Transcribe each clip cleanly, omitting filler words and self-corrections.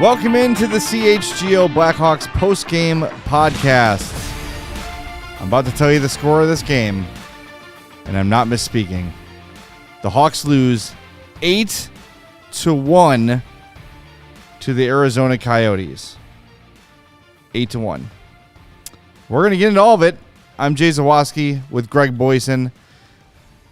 Welcome into the CHGO Blackhawks postgame podcast. I'm about to tell you the score of this game, and I'm not misspeaking. The Hawks lose 8-1 to the Arizona Coyotes. 8-1. We're going to get into all of it. I'm Jay Zawaski with Greg Boysen.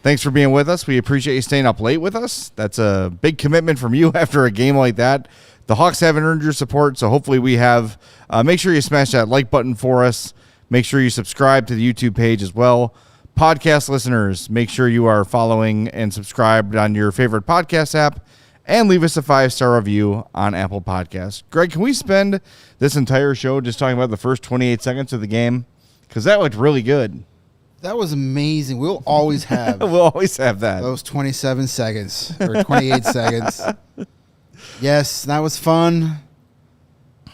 Thanks for being with us. We appreciate you staying up late with us. That's a big commitment from you after a game like that. The Hawks haven't earned your support, so hopefully we have. Make sure you smash that like button for us. Make sure you subscribe to the YouTube page as well. Podcast listeners, make sure you are following and subscribed on your favorite podcast app, and leave us a 5-star review on Apple Podcasts. Greg, can we spend this entire show just talking about the first 28 seconds of the game? Because that looked really good. That was amazing. We'll always have that. Those 27 seconds or 28 seconds. Yes, that was fun.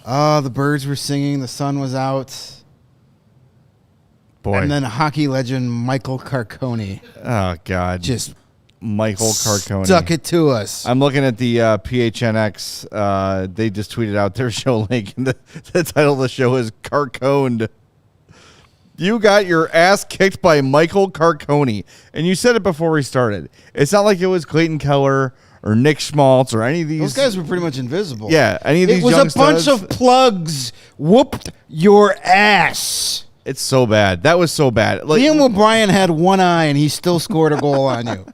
The birds were singing. The sun was out. Boy. And then hockey legend Michael Carcone. Oh, God. Just Michael Carcone. Stuck it to us. I'm looking at the PHNX. They just tweeted out their show link, and the title of the show is Carconed. You got your ass kicked by Michael Carcone. And you said it before we started. It's not like it was Clayton Keller or Nick Schmaltz or any of these. Those guys were pretty much invisible. Yeah, any of these young It was a bunch of plugs whooped your ass. It's so bad. That was so bad. Like, Liam O'Brien had one eye, and he still scored a goal on you.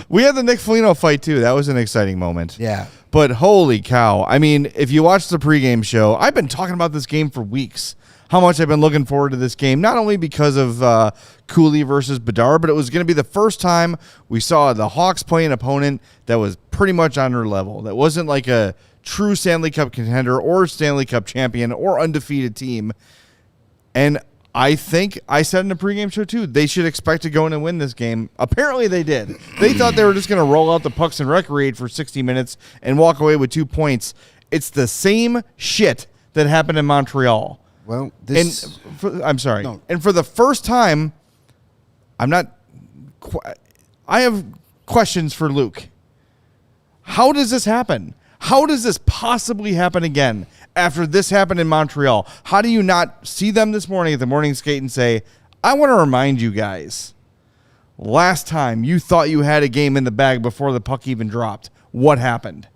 We had the Nick Foligno fight, too. That was an exciting moment. Yeah. But holy cow. I mean, if you watch the pregame show, I've been talking about this game for weeks. How much I've been looking forward to this game, not only because of Cooley versus Bedard, but it was going to be the first time we saw the Hawks play an opponent that was pretty much on their level. That wasn't like a true Stanley Cup contender or Stanley Cup champion or undefeated team. And I think I said in the pregame show, too, they should expect to go in and win this game. Apparently they did. They thought they were just going to roll out the pucks and recreate for 60 minutes and walk away with 2 points. It's the same shit that happened in Montreal. Well, I'm sorry. No. And for the first time, I have questions for Luke. How does this happen? How does this possibly happen again after this happened in Montreal? How do you not see them this morning at the morning skate and say, I want to remind you guys, last time you thought you had a game in the bag before the puck even dropped. What happened?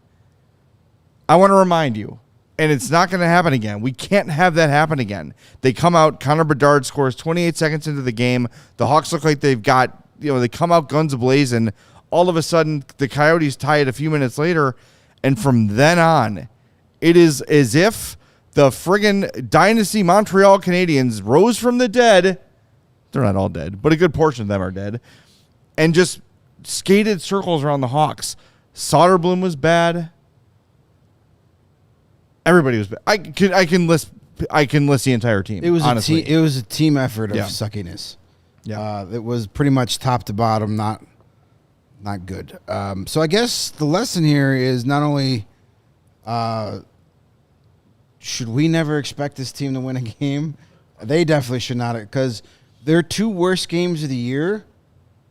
I want to remind you. And it's not going to happen again. We can't have that happen again. They come out, Connor Bedard scores 28 seconds into the game. The Hawks look like they've got, they come out guns a-blazing. All of a sudden, the Coyotes tie it a few minutes later. And from then on, it is as if the friggin' Dynasty Montreal Canadiens rose from the dead. They're not all dead, but a good portion of them are dead. And just skated circles around the Hawks. Soderblom was bad. Everybody was bad. I can list the entire team. It was honestly. it was a team effort of Yeah. suckiness. Yeah. It was pretty much top to bottom, not good. So I guess the lesson here is not only should we never expect this team to win a game, they definitely should not, because their 2 worst games of the year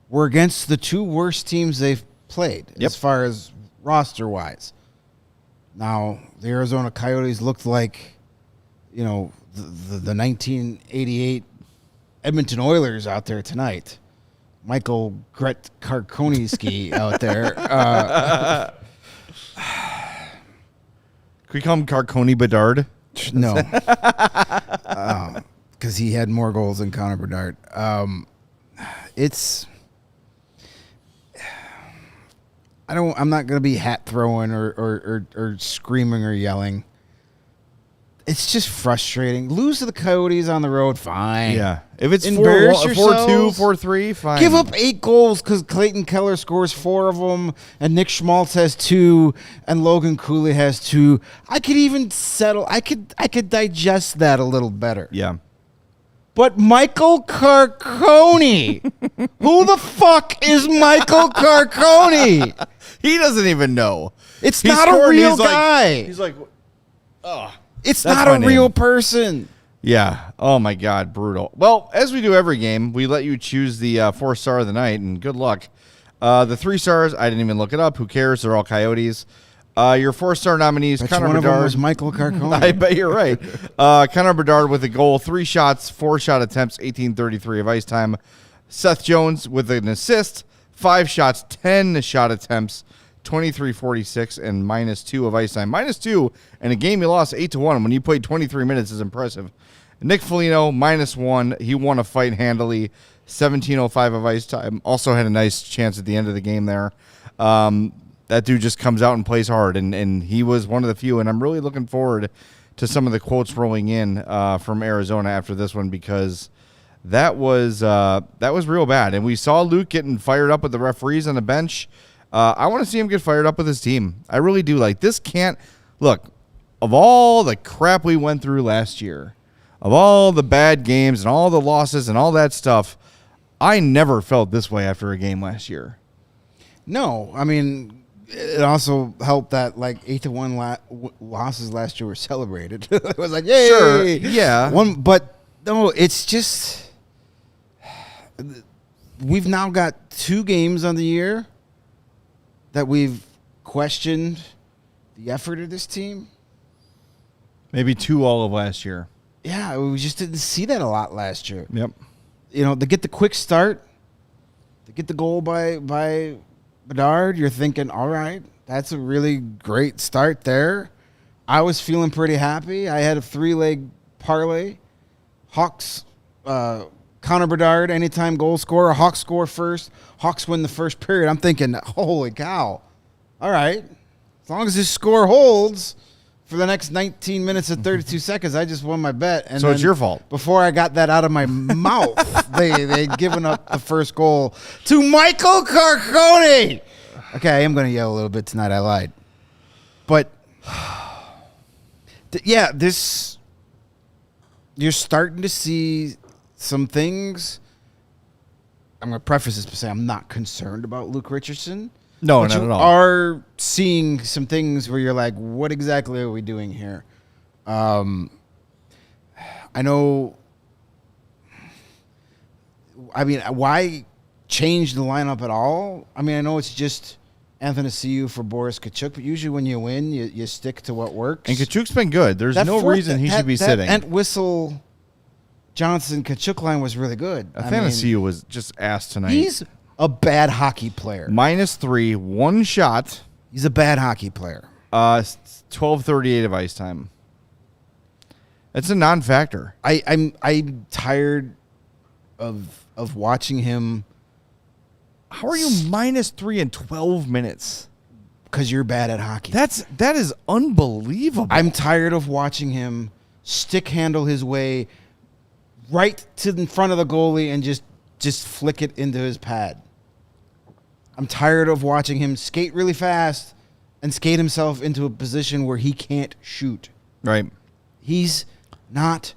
were against the 2 worst teams they've played as far as roster-wise. Now, the Arizona Coyotes looked like, the 1988 Edmonton Oilers out there tonight. Michael Gret Carcone out there. Can we call him Carcone Bedard? No. Because he had more goals than Connor Bedard. I'm not going to be hat throwing or screaming or yelling. It's just frustrating. Lose to the Coyotes on the road, fine. Yeah. If it's Embarrass 4-2, yourselves. 4-3, fine. Give up 8 goals because Clayton Keller scores 4 of them, and Nick Schmaltz has 2, and Logan Cooley has 2. I could even settle. I could digest that a little better. Yeah. But Michael Carcone, who the fuck is Michael Carcone? He doesn't even know. It's He not scored, a real he's like- guy. He's like, oh. It's That's not my a name. real person. Yeah. Oh, my God. Brutal. Well, as we do every game, we let you choose the 4-star of the night, and good luck. The 3 stars, I didn't even look it up. Who cares? They're all Coyotes. Your 4-star nominees, Which Connor one of them Bedard. was Michael Carcone? I bet you're right. Connor Bedard with a goal, 3 shots, 4 shot attempts, 18:33 of ice time. Seth Jones with an assist, 5 shots, 10 shot attempts, 23:46 and -2 of ice time. -2 in a game you lost 8-1 when you played 23 minutes is impressive. Nick Foligno, -1. He won a fight handily, 17:05 of ice time. Also had a nice chance at the end of the game there. That dude just comes out and plays hard, and he was one of the few. And I'm really looking forward to some of the quotes rolling in from Arizona after this one, because that was real bad. And we saw Luke getting fired up with the referees on the bench. I want to see him get fired up with his team. I really do. Like, this can't look, of all the crap we went through last year, of all the bad games and all the losses and all that stuff, I never felt this way after a game last year. No, I mean, it also helped that like 8-1 losses last year were celebrated. It was like, yay, Sure, yeah. But no, it's just we've now got 2 games on the year that we've questioned the effort of this team. Maybe 2 all of last year. Yeah, we just didn't see that a lot last year. Yep. You know, to get the quick start, to get the goal by Bedard, you're thinking, all right, that's a really great start there. I was feeling pretty happy. I had a 3-leg parlay. Hawks, Connor Bedard, anytime goal scorer. Hawks score first. Hawks win the first period. I'm thinking, holy cow. All right. As long as this score holds for the next 19 minutes and 32 seconds, I just won my bet. And So it's your fault. Before I got that out of my mouth, they'd given up the first goal to Michael Carcone. Okay, I am going to yell a little bit tonight. I lied. But, yeah, you're starting to see some things. I'm going to preface this by saying I'm not concerned about Luke Richardson. No, but not you at all. are seeing some things where you're like, what exactly are we doing here? I know. I mean, why change the lineup at all? I mean, I know it's just Anthony Ciu for Boris Tkachuk, but usually when you win, you stick to what works. And Kachuk's been good. There's no reason he should be sitting. And Whistle Johnson Tkachuk line was really good. Athanasiou was just ass tonight. He's a bad hockey player. -3, 1 shot, He's a bad hockey player. 12:38 of ice time. It's a non-factor. I'm tired of watching him. How are you -3 in 12 minutes? Because you're bad at hockey. That is unbelievable. I'm tired of watching him stick handle his way right to the front of the goalie and just flick it into his pad. I'm tired of watching him skate really fast and skate himself into a position where he can't shoot. Right. He's not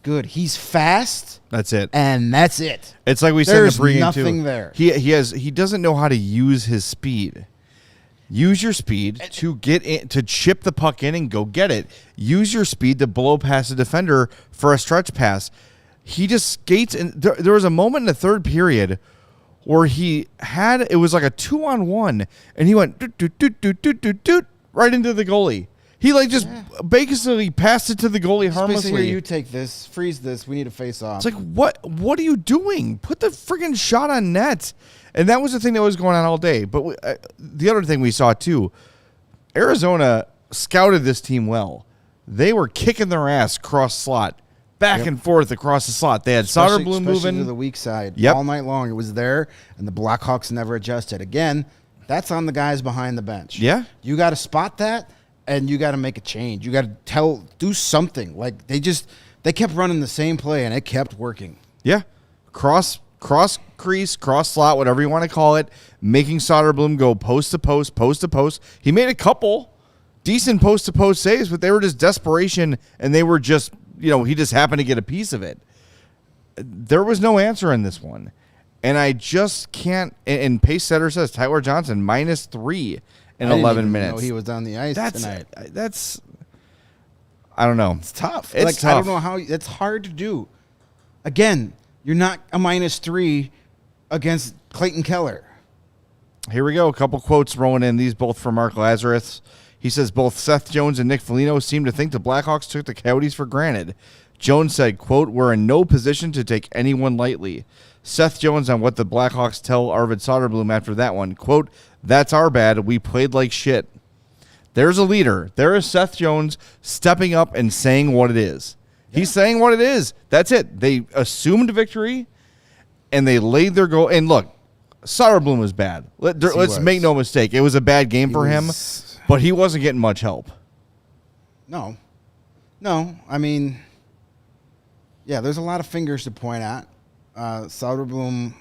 good. He's fast. That's it. And that's it. It's like we said in There's the pregame nothing too. there. He doesn't know how to use his speed. Use your speed to get in, to chip the puck in and go get it. Use your speed to blow past a defender for a stretch pass. He just skates, and there was a moment in the third period where it was like a 2-on-1, and he went doot, doot, doot, doot, doot, doot, doot, right into the goalie. He basically passed it to the goalie harmlessly. Here, you take this, freeze this. We need a face off. It's like, what are you doing? Put the friggin' shot on net. And that was the thing that was going on all day. But the other thing we saw too, Arizona scouted this team well. They were kicking their ass cross slot, back and forth across the slot. They had Soderblom moving to the weak side Yep. all night long. It was there, and the Blackhawks never adjusted. Again, that's on the guys behind the bench. Yeah. You got to spot that and you got to make a change. You got to do something. Like they kept running the same play, and it kept working. Yeah, cross crease, cross slot, whatever you want to call it, making Soderblom go post to post. He made a couple decent post to post saves, but they were just desperation, and they were just, he just happened to get a piece of it. There was no answer in this one, and I just can't. And Pace Setter says Tyler Johnson -3 in 11 minutes. He was on the ice tonight. That's I don't know. It's tough. It's tough. I don't know how. It's hard to do. Again, you're not a -3 against Clayton Keller. Here we go. A couple quotes rolling in. These both from Mark Lazarus. He says both Seth Jones and Nick Foligno seem to think the Blackhawks took the Coyotes for granted. Jones said, quote, "We're in no position to take anyone lightly." Seth Jones on what the Blackhawks tell Arvid Soderblom after that one, quote, "That's our bad. We played like shit." There's a leader. There is Seth Jones stepping up and saying what it is. Yeah. He's saying what it is. That's it. They assumed victory, and they laid their goal. And look, Soderblom was bad. Let's make no mistake. It was a bad game for him, but he wasn't getting much help. No. I mean, yeah, there's a lot of fingers to point at. Soderblom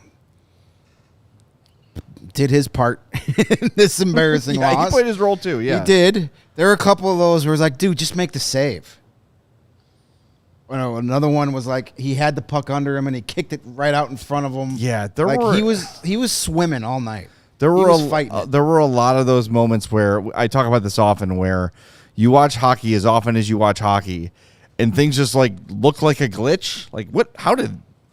did his part in this embarrassing loss. He played his role too, yeah. He did. There were a couple of those where it's like, dude, just make the save. Another one was like he had the puck under him and he kicked it right out in front of him. Yeah, he was swimming all night. There were a lot of those moments where I talk about this often, where you watch hockey as often as you watch hockey, and things just like look like a glitch. Like what?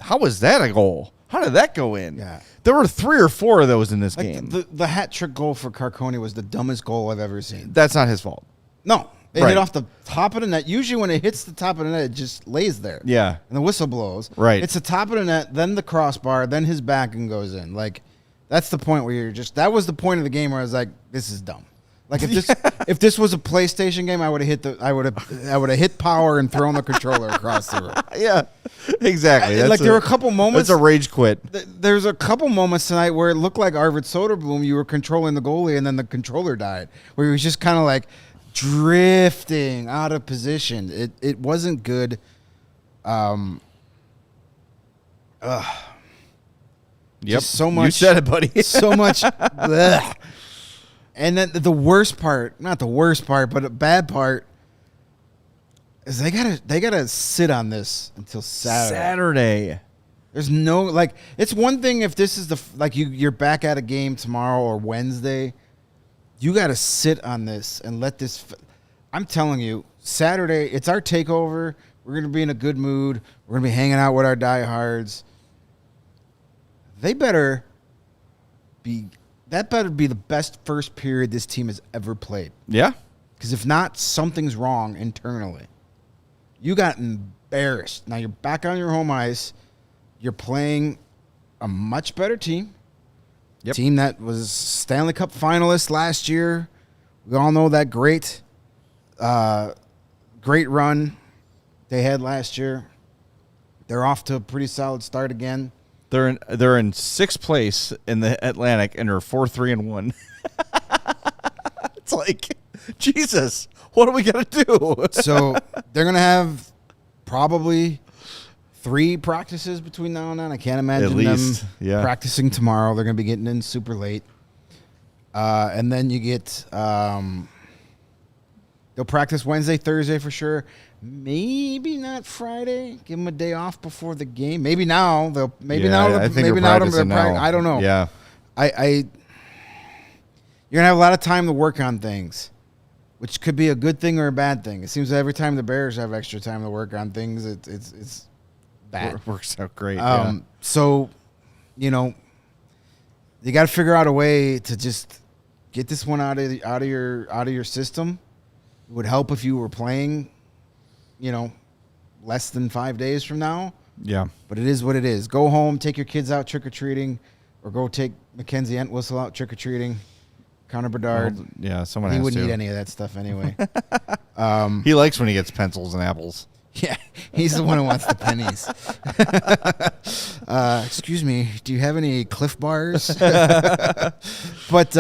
How was that a goal? How did that go in? Yeah. There were 3 or 4 of those in this game. The hat trick goal for Carcone was the dumbest goal I've ever seen. That's not his fault. No. It hit off the top of the net. Usually when it hits the top of the net, it just lays there. Yeah. And the whistle blows. Right. It's the top of the net, then the crossbar, then his back and goes in. Like, that's the point where that was the point of the game where I was like, this is dumb. Like if this was a PlayStation game, I would have hit power and thrown the controller across the room. Yeah, exactly. There were a couple moments. That's a rage quit. There's a couple moments tonight where it looked like Arvid Soderblom, you were controlling the goalie, and then the controller died, where he was just kind of like drifting out of position. It wasn't good. Yep. Just so much. You said it, buddy. So much. Bleh. And then the worst part, not the worst part, but a bad part, is they gotta sit on this until Saturday. There's no it's one thing if this is you're back at a game tomorrow or Wednesday, you gotta sit on this and let this. I'm telling you, Saturday it's our takeover. We're gonna be in a good mood. We're gonna be hanging out with our diehards. That better be the best first period this team has ever played. Yeah. Because if not, something's wrong internally. You got embarrassed. Now you're back on your home ice. You're playing a much better team. Yep. Team that was Stanley Cup finalist last year. We all know that great run they had last year. They're off to a pretty solid start again. They're in 6th place in the Atlantic and are 4-3-1. It's like, Jesus, what are we gonna do? So they're gonna have probably 3 practices between now and then. I can't imagine them practicing tomorrow. They're gonna be getting in super late, and then you get they'll practice Wednesday, Thursday for sure. Maybe not Friday. Give them a day off before the game. Maybe now they'll. Maybe now. I think maybe now. I don't know. Yeah. You're gonna have a lot of time to work on things, which could be a good thing or a bad thing. It seems that every time the Bears have extra time to work on things, it's bad. It works out great. So, you got to figure out a way to just get this one out of your system. It would help if you were playing, less than 5 days from now. Yeah. But it is what it is. Go home, take your kids out trick-or-treating, or go take Mackenzie Entwistle out trick-or-treating. Connor Bedard. Well, someone he has wouldn't to. need any of that stuff anyway. He likes when he gets pencils and apples. Yeah, he's the one who wants the pennies. Excuse me, do you have any Cliff Bars? But,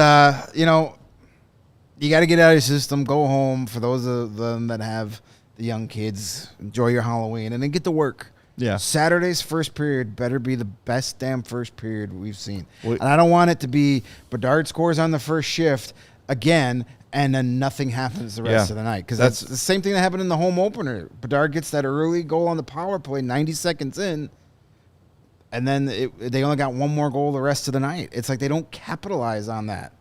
You got to get out of your system, go home. For those of them that have the young kids, enjoy your Halloween, and then get to work. Yeah. Saturday's first period better be the best damn first period we've seen. Well, and I don't want it to be Bedard scores on the first shift again, and then nothing happens the rest of the night. Because that's the same thing that happened in the home opener. Bedard gets that early goal on the power play 90 seconds in, and then they only got one more goal the rest of the night. It's like they don't capitalize on that.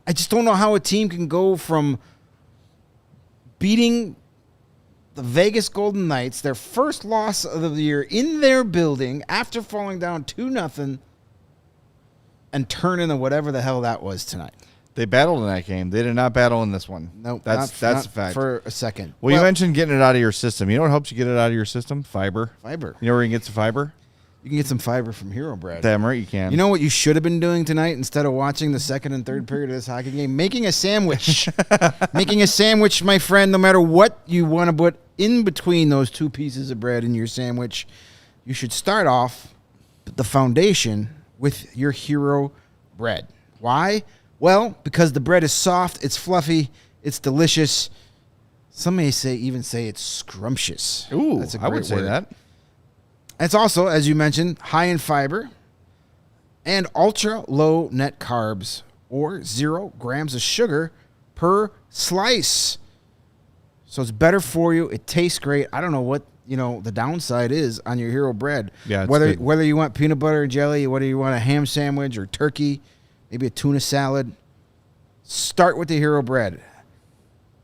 I just don't know how a team can go from beating the Vegas Golden Knights, their first loss of the year in their building after falling down 2-0, and turn into whatever the hell that was tonight. They battled in that game. They did not battle in this one. Nope. That's not a fact. For a second. Well, you mentioned getting it out of your system. You know what helps you get it out of your system? Fiber. Fiber. You know where you can get some fiber? You can get some fiber from Hero Bread. Damn right you can. You know what you should have been doing tonight instead of watching the second and third period of this hockey game? Making a sandwich. Making a sandwich, my friend, no matter what you want to put in between those two pieces of bread in your sandwich, you should start off the foundation with your Hero Bread. Why? Well, because the bread is soft, it's fluffy, it's delicious. Some may even say it's scrumptious. Ooh, that's a great I would say word. that. It's also, as you mentioned, high in fiber and ultra low net carbs, or 0 grams of sugar per slice. So it's better for you. It tastes great. I don't know what the downside is on your Hero Bread. Yeah, it's whether good. you want peanut butter or jelly, whether you want a ham sandwich or turkey, maybe a tuna salad, start with the Hero Bread.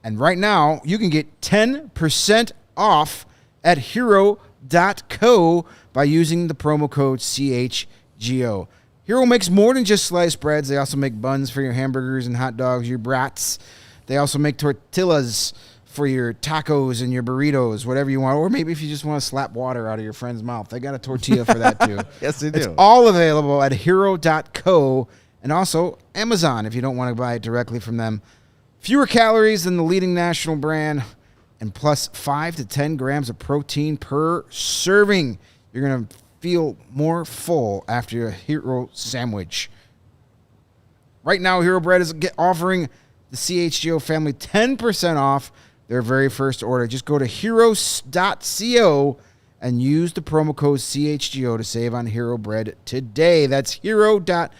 And right now, you can get 10% off at hero.co by using the promo code CHGO. Hero makes more than just sliced breads. They also make buns for your hamburgers and hot dogs, your brats. They also make tortillas for your tacos and your burritos, whatever you want. Or maybe if you just want to slap water out of your friend's mouth, they got a tortilla for that too. Yes, they do. It's all available at hero.co and also Amazon if you don't want to buy it directly from them. Fewer calories than the leading national brand, and plus 5 to 10 grams of protein per serving. You're going to feel more full after your Hero sandwich. Right now, Hero Bread is offering the CHGO family 10% off their very first order. Just go to heroes.co and use the promo code CHGO to save on Hero Bread today. That's hero.co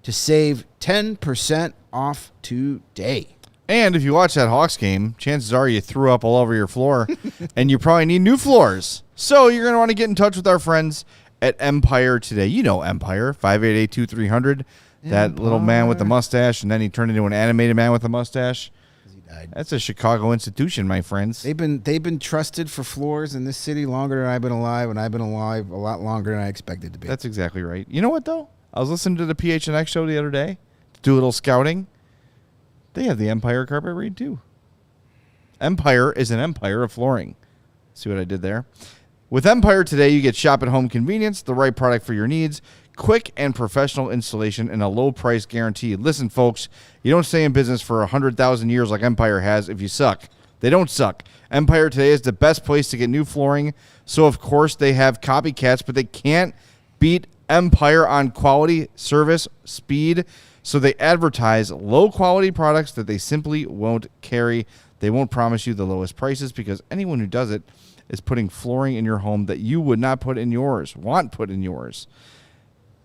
to save 10% off today. And if you watch that Hawks game, chances are you threw up all over your floor, and you probably need new floors. So you're going to want to get in touch with our friends at Empire today. You know Empire, 588-2300. That little man with the mustache, and then he turned into an animated man with a mustache. He died. That's a Chicago institution, my friends. They've been trusted for floors in this city longer than I've been alive, and I've been alive a lot longer than I expected to be. That's exactly right. You know what, though? I was listening to the PHNX show the other day to do a little scouting. They have the Empire carpet read, too. Empire is an empire of flooring. See what I did there? With Empire today, you get shop at home convenience, the right product for your needs, quick and professional installation, and a low price guarantee. Listen, folks, you don't stay in business for 100,000 years like Empire has if you suck. They don't suck. Empire today is the best place to get new flooring. So, of course, they have copycats, but they can't beat Empire on quality, service, speed. So they advertise low-quality products that they simply won't carry. They won't promise you the lowest prices because anyone who does it is putting flooring in your home that you would not put in yours, want put in yours.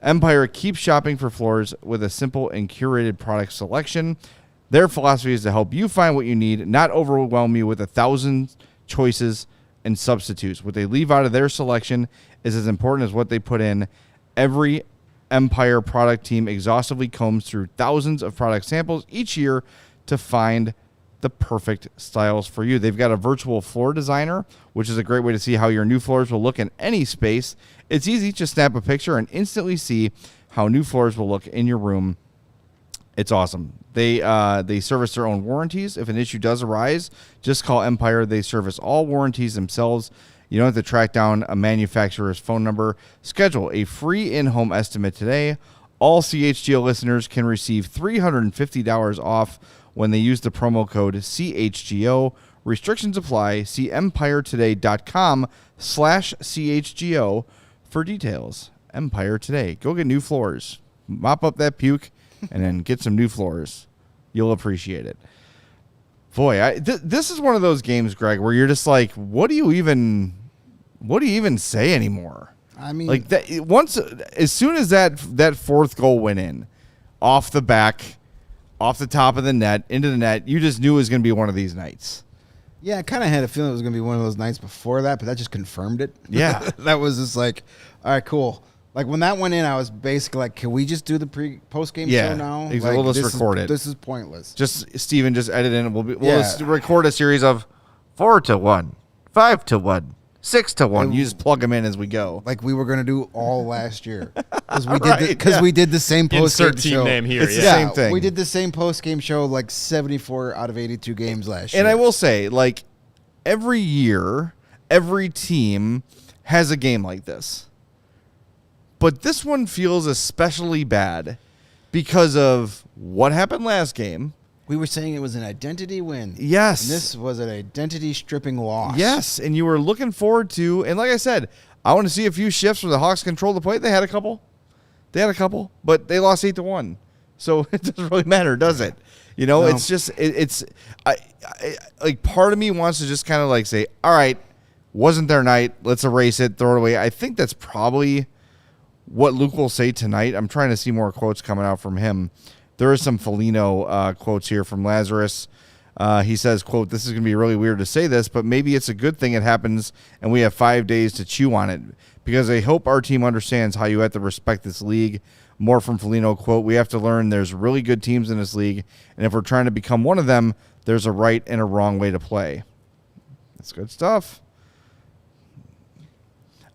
Empire keeps shopping for floors with a simple and curated product selection. Their philosophy is to help you find what you need, not overwhelm you with 1,000 choices and substitutes. What they leave out of their selection is as important as what they put in. Every Empire product team exhaustively combs through thousands of product samples each year to find the perfect styles for you. They've got a virtual floor designer, which is a great way to see how your new floors will look in any space. It's easy to snap a picture and instantly see how new floors will look in your room. It's awesome. They service their own warranties. If an issue does arise, just call Empire. They service all warranties themselves. You don't have to track down a manufacturer's phone number. Schedule a free in-home estimate today. All CHGO listeners can receive $350 off when they use the promo code CHGO. Restrictions apply. See empiretoday.com/CHGO for details. Empire Today. Go get new floors. Mop up that puke and then get some new floors. you'll appreciate it. Boy, this is one of those games, Greg, where you're just like, what do you even say anymore? I mean, like that as soon as that fourth goal went in, off the back, off the top of the net, into the net, you just knew it was going to be one of these nights. Yeah, I kind of had a feeling it was going to be one of those nights before that, but that just confirmed it. Yeah. That was just like, all right, cool. Like when that went in, I was basically like, can we just do the post-game show now? Exactly. Like, We'll just record it. This is pointless. Just Steven, just edit in. We'll just record a series of 4-1, 5-1, 6-1. You just plug them in as we go. Like we were going to do all last year. Because we did the same post-game Insert team show. name here. It's the Yeah. same thing. We did the same post-game show like 74 out of 82 games last year. And I will say, like, every year, every team has a game like this. But this one feels especially bad because of what happened last game. We were saying it was an identity win. Yes. And this was an identity-stripping loss. Yes, and you were looking forward to, and like I said, I want to see a few shifts where the Hawks control the play. They had a couple, but they lost 8-1. So it doesn't really matter, does it? You know, No. it's just I like part of me wants to just kind of like say, all right, wasn't their night. Let's erase it, throw it away. I think that's probably what Luke will say tonight. I'm trying to see more quotes coming out from him. There is some Foligno quotes here from Lazarus. He says, quote, "This is going to be really weird to say this, but maybe it's a good thing it happens and we have 5 days to chew on it because I hope our team understands how you have to respect this league." More from Foligno, quote, "We have to learn there's really good teams in this league, and if we're trying to become one of them, there's a right and a wrong way to play." That's good stuff.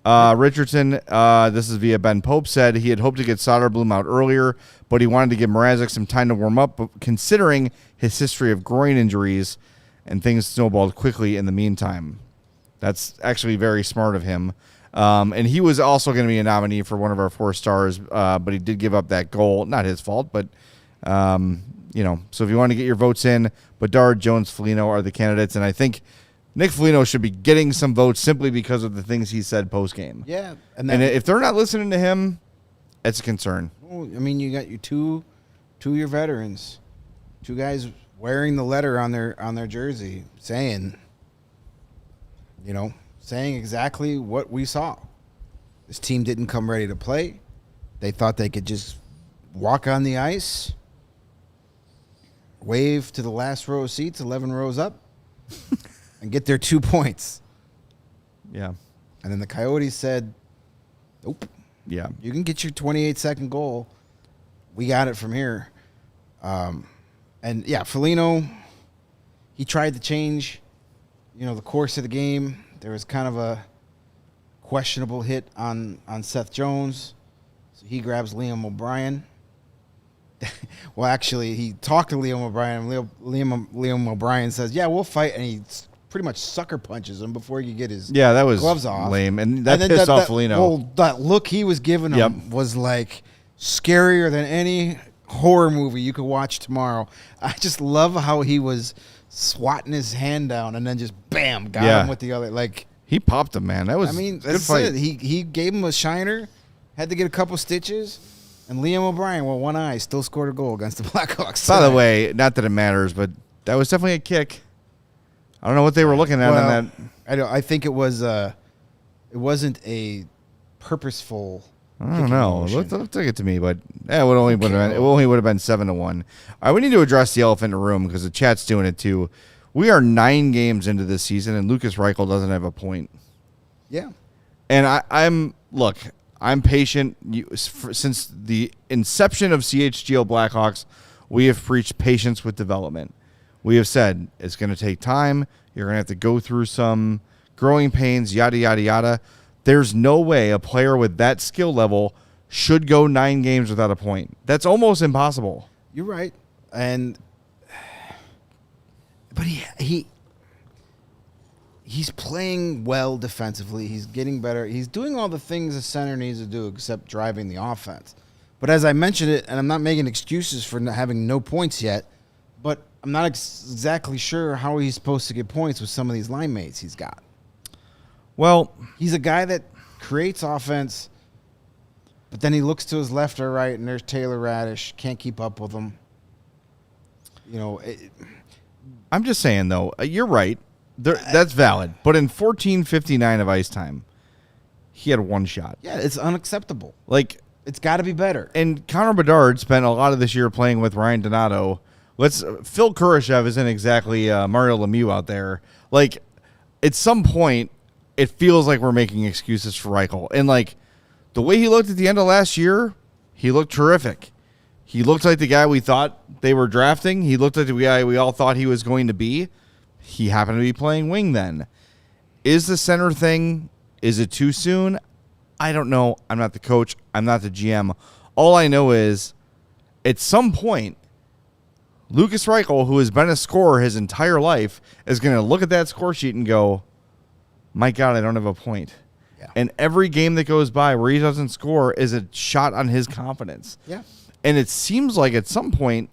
Richardson, this is via Ben Pope, said he had hoped to get Soderblom out earlier, but he wanted to give Mrazek some time to warm up, but considering his history of groin injuries, and things snowballed quickly in the meantime. That's actually very smart of him. And he was also going to be a nominee for one of our 4 stars, but he did give up that goal. Not his fault, but, you know, so if you want to get your votes in, Bedard, Jones, Foligno are the candidates, and I think Nick Foligno should be getting some votes simply because of the things he said post-game. Yeah. And if they're not listening to him, it's a concern. Well, I mean, you got your two your veterans, 2 guys wearing the letter on their jersey, saying exactly what we saw. This team didn't come ready to play. They thought they could just walk on the ice, wave to the last row of seats, 11 rows up, and get their 2 points. Yeah. And then the Coyotes said, nope. Yeah. You can get your 28-second goal. We got it from here. And, yeah, Foligno, he tried to change, the course of the game. There was kind of a questionable hit on Seth Jones. So he grabs Liam O'Brien. Well, actually, he talked to Liam O'Brien. Liam O'Brien says, yeah, we'll fight. And he pretty much sucker punches him before he could get his that was gloves off. lame. And that pissed off Foligno. Well, that look he was giving him was like scarier than any horror movie you could watch tomorrow. I just love how he was swatting his hand down and then just bam, got him with the other. Like he popped him, man. That was good fight. It. He gave him a shiner, had to get a couple stitches, and Liam O'Brien, with one eye, still scored a goal against the Blackhawks. By the way, not that it matters, but that was definitely a kick. I don't know what they were looking at on that. I think it was. It wasn't a purposeful. I don't know. Look it to me, but it would only would have been 7-1. All right, we need to address the elephant in the room because the chat's doing it too. We are 9 games into this season, and Lucas Reichel doesn't have a point. Yeah, and I'm patient. Since the inception of CHGO Blackhawks, we have preached patience with development. We have said it's going to take time. You're going to have to go through some growing pains, yada, yada, yada. There's no way a player with that skill level should go 9 games without a point. That's almost impossible. You're right. But he's playing well defensively. He's getting better. He's doing all the things a center needs to do except driving the offense. But as I mentioned it, and I'm not making excuses for having no points yet, but I'm not exactly sure how he's supposed to get points with some of these line mates he's got. Well, he's a guy that creates offense, but then he looks to his left or right, and there's Taylor Radish. Can't keep up with him. I'm just saying, though, you're right. That's valid. But in 14:59 of ice time, he had one shot. Yeah, it's unacceptable. Like, it's got to be better. And Connor Bedard spent a lot of this year playing with Ryan Donato. Phil Kurashev isn't exactly Mario Lemieux out there. Like, at some point, it feels like we're making excuses for Reichel. And, like, the way he looked at the end of last year, he looked terrific. He looked like the guy we thought they were drafting. He looked like the guy we all thought he was going to be. He happened to be playing wing then. Is the center thing, is it too soon? I don't know. I'm not the coach. I'm not the GM. All I know is, at some point, Lukas Reichel, who has been a scorer his entire life, is going to look at that score sheet and go, my God, I don't have a point. Yeah. And every game that goes by where he doesn't score is a shot on his confidence. Yeah. And it seems like at some point,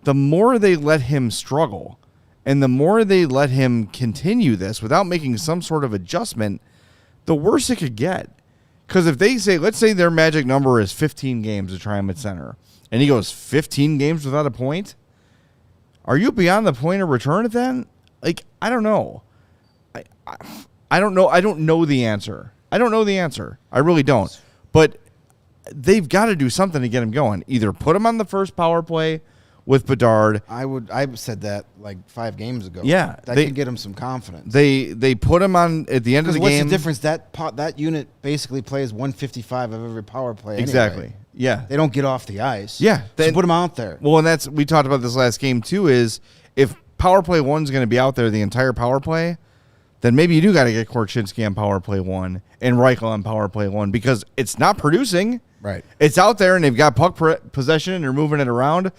the more they let him struggle and the more they let him continue this without making some sort of adjustment, the worse it could get. Because if they say, let's say their magic number is 15 games to try him at center, and he goes 15 games without a point, are you beyond the point of return at that? Like, I don't know. I don't know. I don't know the answer. I don't know the answer. I really don't. But they've got to do something to get him going. Either put him on the first power play with Bedard. I said that like 5 games ago. Yeah, that can get him some confidence. They put him on at the end of the game. What's the difference? That unit basically plays 155 of every power play. Exactly. Anyway. Yeah, they don't get off the ice. Yeah, so put him out there. Well, and we talked about this last game too. Is if power play 1's going to be out there the entire power play, then maybe you do got to get Korchinski on power play 1 and Reichel on power play 1 because it's not producing. Right. It's out there and they've got puck possession and they're moving it around.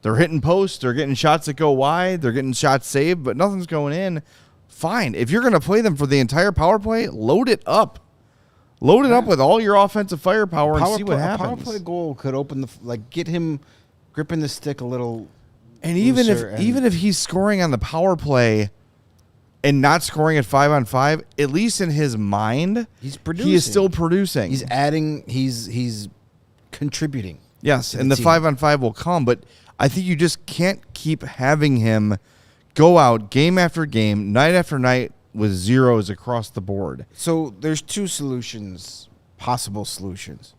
They're hitting posts. They're getting shots that go wide. They're getting shots saved, but nothing's going in. Fine. If you're going to play them for the entire power play, load it up. Load it up with all your offensive firepower and see what happens. A power play goal could open get him gripping the stick a little. And even if he's scoring on the power play and not scoring at 5-on-5, at least in his mind, he's producing. He is still producing. He's adding. He's contributing. Yes, and the 5-on-5 will come, but I think you just can't keep having him go out game after game, night after night, with zeros across the board. So there's 2 possible solutions.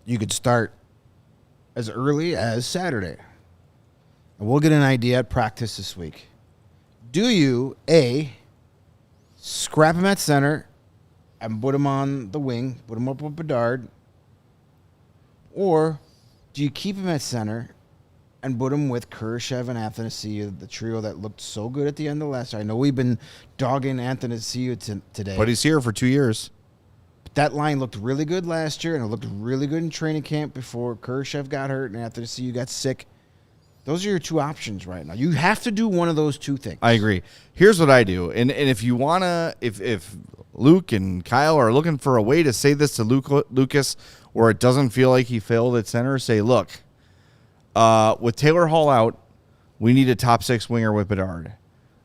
You could start as early as Saturday. And we'll get an idea at practice this week. Do you, A, scrap him at center and put him on the wing, put him up with Bedard, or do you keep him at center and put him with Kurashev and Athanasiou, the trio that looked so good at the end of last year? I know we've been dogging Athanasiou today. But he's here for 2 years. But that line looked really good last year, and it looked really good in training camp before Kurashev got hurt and Athanasiou got sick. Those are your 2 options right now. You have to do one of those 2 things. I agree. Here's what I do. And if you want to, if Luke and Kyle are looking for a way to say this to Lucas where it doesn't feel like he failed at center, say, look, with Taylor Hall out, we need a top 6 winger with Bedard.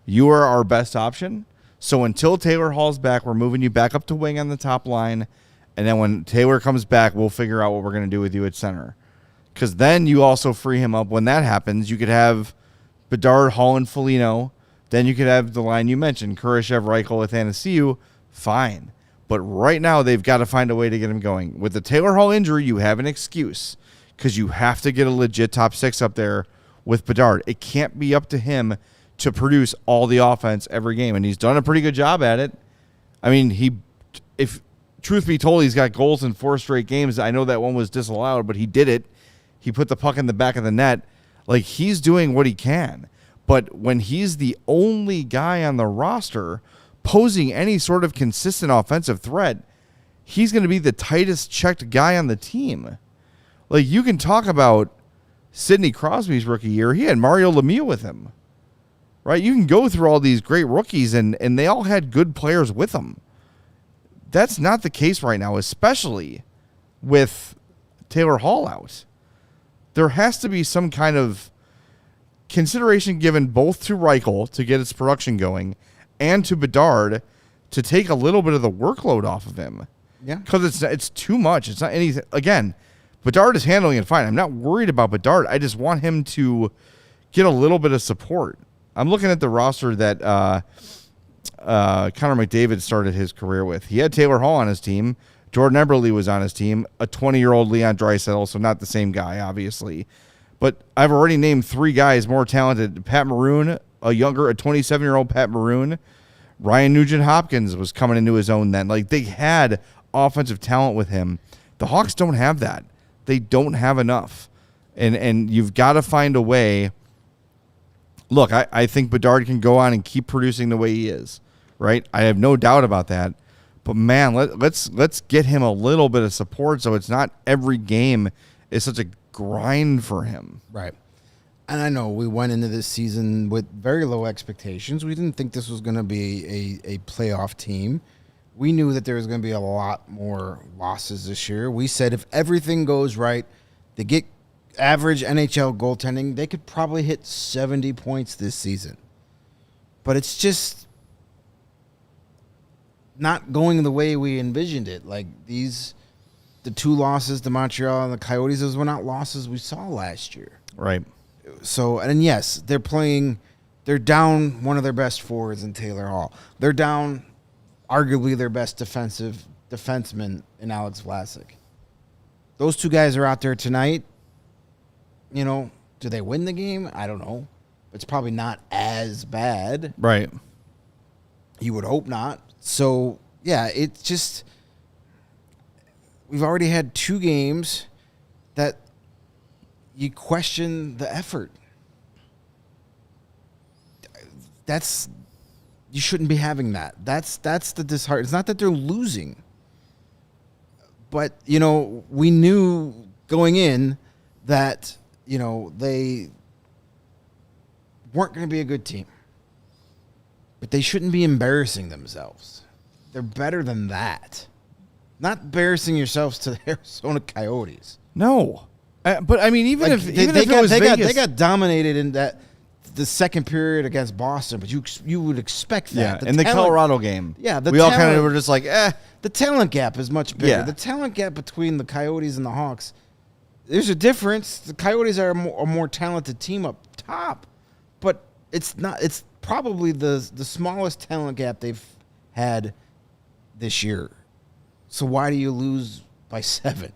You are our best option. So until Taylor Hall's back, we're moving you back up to wing on the top line. And then when Taylor comes back, we'll figure out what we're going to do with you at center. Because then you also free him up. When that happens, you could have Bedard, Hall, and Foligno. Then you could have the line you mentioned, Kurashev, Reichel with Athanasiou. Fine. But right now, they've got to find a way to get him going. With the Taylor Hall injury, you have an excuse. Because you have to get a legit top 6 up there with Bedard. It can't be up to him to produce all the offense every game. And he's done a pretty good job at it. I mean, if truth be told, he's got goals in 4 straight games. I know that one was disallowed, but he did it. He put the puck in the back of the net. Like, he's doing what he can. But when he's the only guy on the roster posing any sort of consistent offensive threat, he's going to be the tightest checked guy on the team. Like, you can talk about Sidney Crosby's rookie year. He had Mario Lemieux with him, right? You can go through all these great rookies, and they all had good players with them. That's not the case right now, especially with Taylor Hall out. There has to be some kind of consideration given both to Reichel to get its production going and to Bedard to take a little bit of the workload off of him. Yeah. Because it's too much. It's not anything. Again, Bedard is handling it fine. I'm not worried about Bedard. I just want him to get a little bit of support. I'm looking at the roster that Connor McDavid started his career with. He had Taylor Hall on his team. Jordan Eberle was on his team. A 20-year-old Leon Draisaitl, so not the same guy, obviously. But I've already named 3 guys more talented. Pat Maroon, a 27-year-old Pat Maroon. Ryan Nugent-Hopkins was coming into his own then. Like, they had offensive talent with him. The Hawks don't have that. They don't have enough. And you've got to find a way. Look, I think Bedard can go on and keep producing the way he is, right? I have no doubt about that. But, man, let's get him a little bit of support so it's not every game is such a grind for him. Right. And I know we went into this season with very low expectations. We didn't think this was going to be a playoff team. We knew that there was going to be a lot more losses this year. We said if everything goes right, they get average NHL goaltending, they could probably hit 70 points this season. But it's just not going the way we envisioned it. Like the 2 losses to Montreal and the Coyotes, those were not losses we saw last year. Right. So, and yes, they're down one of their best forwards in Taylor Hall. They're down arguably their best defenseman in Alex Vlasic. Those 2 guys are out there tonight. You know, do they win the game? I don't know. It's probably not as bad. Right. You would hope not. So, yeah, it's just we've already had 2 games that you question the effort. You shouldn't be having that. That's the disheartening. It's not that they're losing. But, you know, we knew going in that, you know, they weren't going to be a good team. But they shouldn't be embarrassing themselves. They're better than that. Not embarrassing yourselves to the Arizona Coyotes. No. But, I mean, even if it was Vegas. Vegas. They got dominated in the second period against Boston, but you would expect that. Yeah, in the Colorado game. Yeah. We all kind of were just like, The talent gap is much bigger. Yeah. The talent gap between the Coyotes and the Hawks, there's a difference. The Coyotes are a more talented team up top, but it's not. It's probably the smallest talent gap they've had this year. So why do you lose by 7?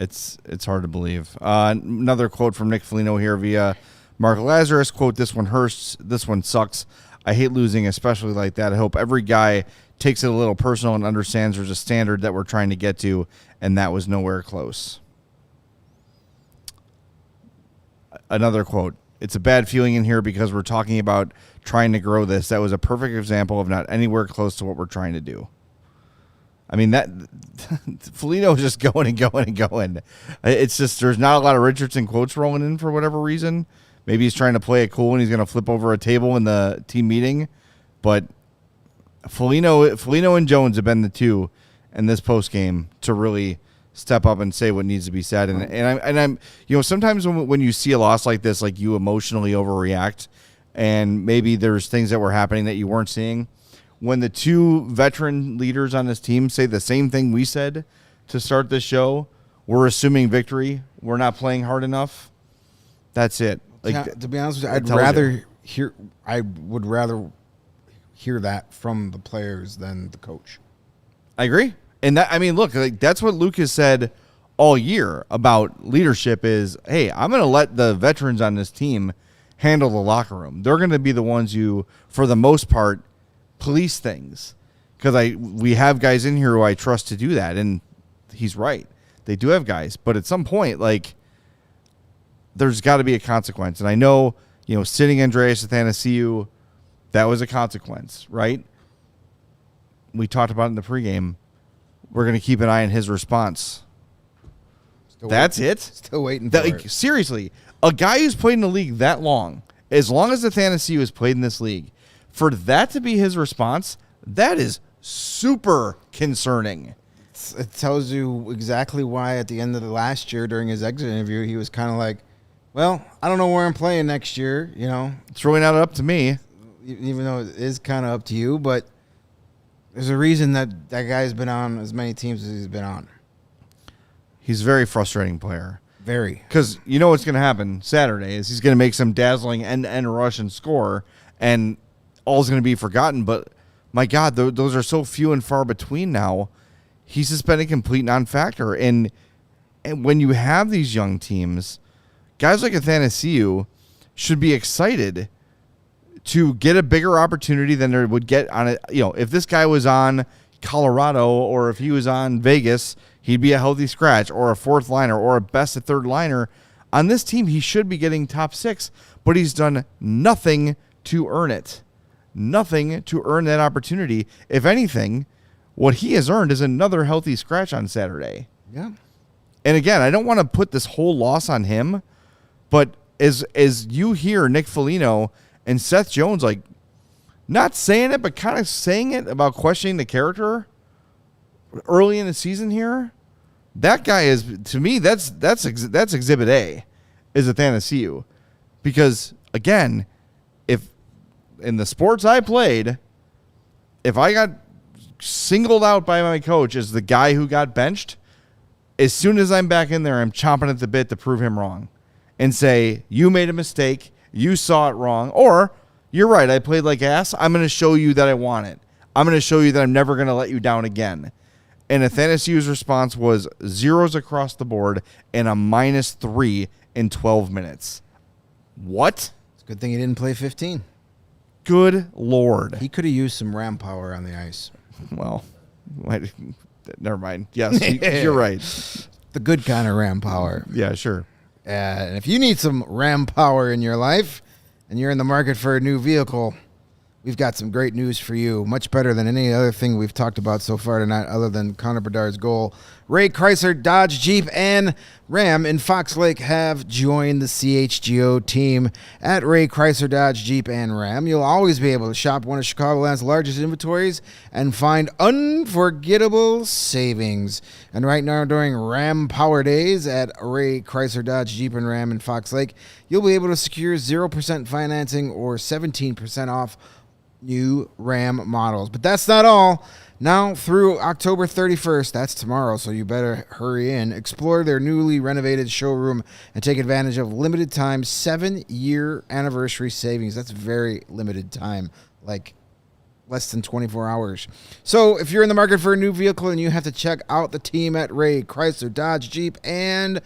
It's hard to believe. Another quote from Nick Foligno here via Mark Lazarus. Quote, "This one hurts. This one sucks. I hate losing, especially like that. I hope every guy takes it a little personal and understands there's a standard that we're trying to get to, and that was nowhere close." Another quote, "It's a bad feeling in here because we're talking about trying to grow this. That was a perfect example of not anywhere close to what we're trying to do." I mean, that Foligno is just going and going and going. It's just there's not a lot of Richardson quotes rolling in for whatever reason. Maybe he's trying to play it cool and he's going to flip over a table in the team meeting. But Foligno and Jones have been the 2 in this postgame to really step up and say what needs to be said. And I'm you know, sometimes when you see a loss like this, like you emotionally overreact, and maybe there's things that were happening that you weren't seeing. When the 2 veteran leaders on this team say the same thing we said to start this show, we're assuming victory, we're not playing hard enough. That's it. Like, to be honest with you, I would rather hear that from the players than the coach. I agree. And that, I mean, look, like, that's what Luke has said all year about leadership is, hey, I'm going to let the veterans on this team handle the locker room. They're going to be the ones who, for the most part, police things, because we have guys in here who I trust to do that, and he's right. They do have guys, but at some point, like, there's got to be a consequence. And I know, you know, sitting Andreas Athanasiou, that was a consequence, right? We talked about it in the pregame. We're going to keep an eye on his response. That's it. Still waiting for it. Seriously, a guy who's played in the league that long as Athanasiou has played in this league, for that to be his response, that is super concerning. It tells you exactly why at the end of the last year during his exit interview, he was kind of like, well, I don't know where I'm playing next year, you know. It's really not up to me. Even though it is kind of up to you, but there's a reason that guy's been on as many teams as he's been on. He's a very frustrating player. Very. Because you know what's going to happen Saturday is he's going to make some dazzling end-to-end rush and score, and all's going to be forgotten. But, my God, those are so few and far between now. He's just been a complete non-factor. And when you have these young teams, guys like Athanasiou should be excited to get a bigger opportunity than they would get on it. If this guy was on Colorado or if he was on Vegas, he'd be a healthy scratch or a fourth liner or a best of third liner. On this team, he should be getting top 6, but he's done nothing to earn it. Nothing to earn that opportunity. If anything, what he has earned is another healthy scratch on Saturday. Yeah. And again, I don't want to put this whole loss on him, but as you hear Nick Foligno and Seth Jones, like, not saying it, but kind of saying it about questioning the character early in the season here, that guy is, to me, that's Exhibit A, is Athanasiou. Because, again, if in the sports I played, if I got singled out by my coach as the guy who got benched, as soon as I'm back in there, I'm chomping at the bit to prove him wrong and say, you made a mistake, you saw it wrong, or you're right, I played like ass. I'm going to show you that I want it. I'm going to show you that I'm never going to let you down again. And Athanasiou's response was zeros across the board and a -3 in 12 minutes. What? It's a good thing he didn't play 15. Good Lord. He could have used some ram power on the ice. Well, never mind. Yes, you're right. The good kind of ram power. Yeah, sure. And if you need some ram power in your life and you're in the market for a new vehicle, we've got some great news for you. Much better than any other thing we've talked about so far tonight other than Connor Bedard's goal. Ray Chrysler, Dodge, Jeep, and Ram in Fox Lake have joined the CHGO team. At Ray Chrysler, Dodge, Jeep, and Ram, you'll always be able to shop one of Chicagoland's largest inventories and find unforgettable savings. And right now, during Ram Power Days at Ray Chrysler, Dodge, Jeep, and Ram in Fox Lake, you'll be able to secure 0% financing or 17% off new Ram models. But that's not all. Now through October 31st, that's tomorrow, so you better hurry in, explore their newly renovated showroom and take advantage of limited time 7-year anniversary savings. That's very limited time, like less than 24 hours. So if you're in the market for a new vehicle, and you have to check out the team at Ray Chrysler, Dodge, Jeep, and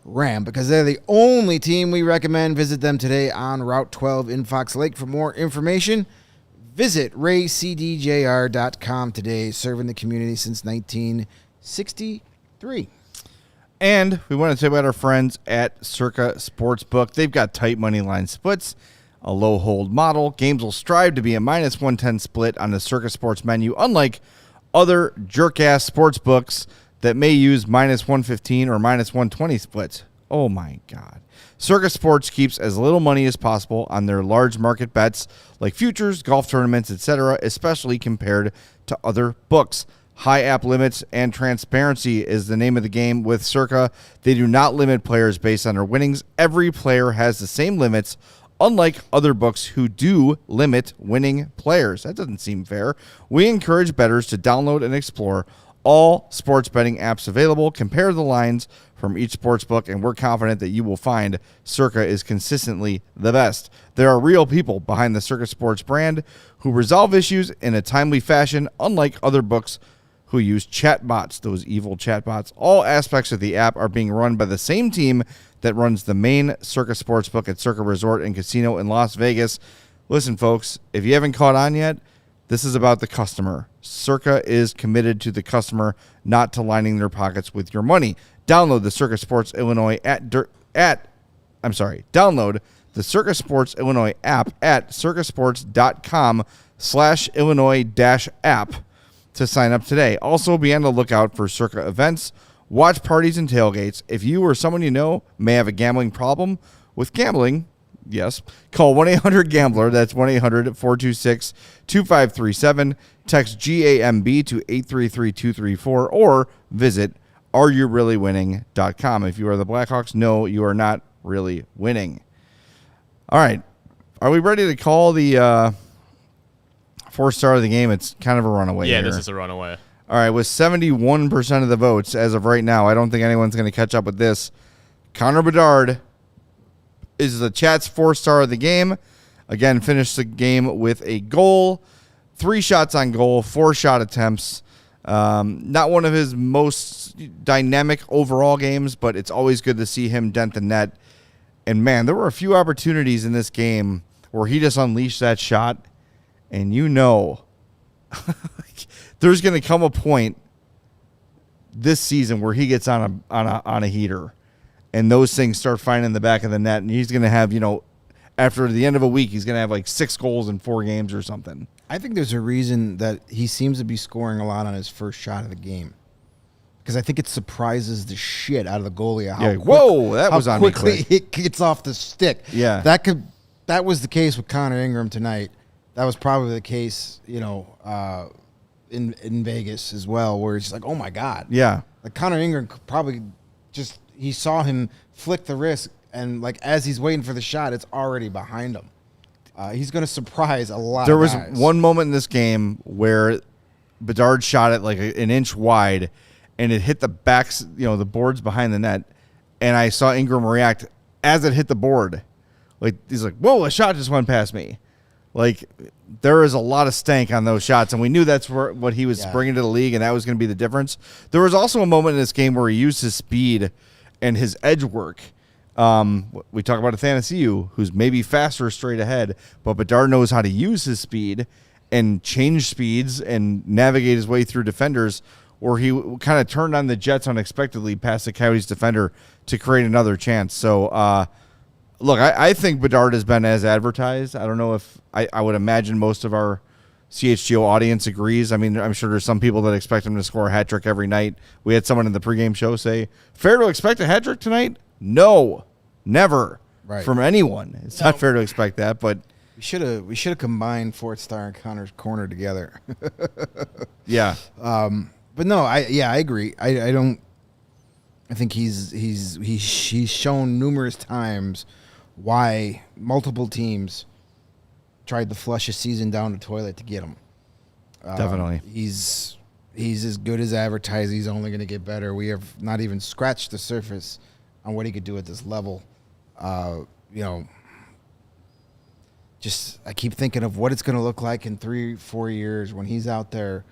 Ram, because they're the only team we recommend. Visit them today on Route 12 in Fox Lake. For more information, visit raycdjr.com today, serving the community since 1963. And we want to say about our friends at CIRCA Sportsbook. They've got tight money line splits, a low hold model. Games will strive to be a -110 split on the CIRCA Sports menu, unlike other jerk-ass sports books that may use -115 or -120 splits. Oh, my God. CIRCA Sports keeps as little money as possible on their large market bets like futures, golf tournaments, etc., especially compared to other books. High app limits and transparency is the name of the game with CIRCA. They do not limit players based on their winnings. Every player has the same limits, unlike other books who do limit winning players. That doesn't seem fair. We encourage bettors to download and explore all sports betting apps available, compare the lines from each sports book, and we're confident that you will find CIRCA is consistently the best. There are real people behind the CIRCA Sports brand who resolve issues in a timely fashion, unlike other books who use chatbots, those evil chatbots. All aspects of the app are being run by the same team that runs the main CIRCA Sportsbook at CIRCA Resort and Casino in Las Vegas. Listen, folks, if you haven't caught on yet, this is about the customer. CIRCA is committed to the customer, not to lining their pockets with your money. Download the CIRCA Sports Illinois download the CIRCA Sports Illinois app at circasports.com/Illinois-app to sign up today. Also, be on the lookout for CIRCA events, watch parties, and tailgates. If you or someone you know may have a gambling problem with gambling, yes, call 1-800-GAMBLER. That's 1-800-426-2537. Text GAMB to 833-234 or visit areyoureallywinning.com. If you are the Blackhawks, no, you are not really winning. All right. Are we ready to call the fourth star of the game? It's kind of a runaway here. This is a runaway. All right. With 71% of the votes as of right now, I don't think anyone's going to catch up with this. Connor Bedard is the chat's 4-star of the game. Again, finished the game with a goal, 3 shots on goal, 4 shot attempts. Not one of his most dynamic overall games, but it's always good to see him dent the net. And, man, there were a few opportunities in this game where he just unleashed that shot, and there's going to come a point this season where he gets on a heater, and those things start finding the back of the net, and he's going to have, after the end of a week, he's going to have like 6 goals in 4 games or something. I think there's a reason that he seems to be scoring a lot on his first shot of the game, because I think it surprises the shit out of the goalie. How quickly it gets off the stick. Yeah, that was the case with Connor Ingram tonight. That was probably the case, in Vegas as well, where it's like, oh my God. Yeah. Like Connor Ingram could probably he saw him flick the wrist, and like as he's waiting for the shot, it's already behind him. He's going to surprise a lot There of was guys. one moment in this game where Bedard shot it like an inch wide, and it hit the backs, the boards behind the net, and I saw Ingram react as it hit the board. Like, he's like, whoa, a shot just went past me. Like, there is a lot of stank on those shots, and we knew that's what he was bringing to the league, and that was going to be the difference. There was also a moment in this game where he used his speed and his edge work. We talk about Athanasiou, who's maybe faster straight ahead, but Bedard knows how to use his speed and change speeds and navigate his way through defenders, or he kind of turned on the Jets unexpectedly past the Coyotes defender to create another chance. So, look, I think Bedard has been as advertised. I don't know if I would imagine most of our CHGO audience agrees. I mean, I'm sure there's some people that expect him to score a hat trick every night. We had someone in the pregame show say, fair to expect a hat trick tonight? No, never from anyone. It's not fair to expect that, but we should have combined Fort Star and Connor's Corner together. Yeah. But no, I agree. I think he's shown numerous times why multiple teams tried to flush a season down the toilet to get him. Definitely. He's as good as advertised. He's only going to get better. We have not even scratched the surface on what he could do at this level. Just I keep thinking of what it's going to look like in 3-4 years when he's out there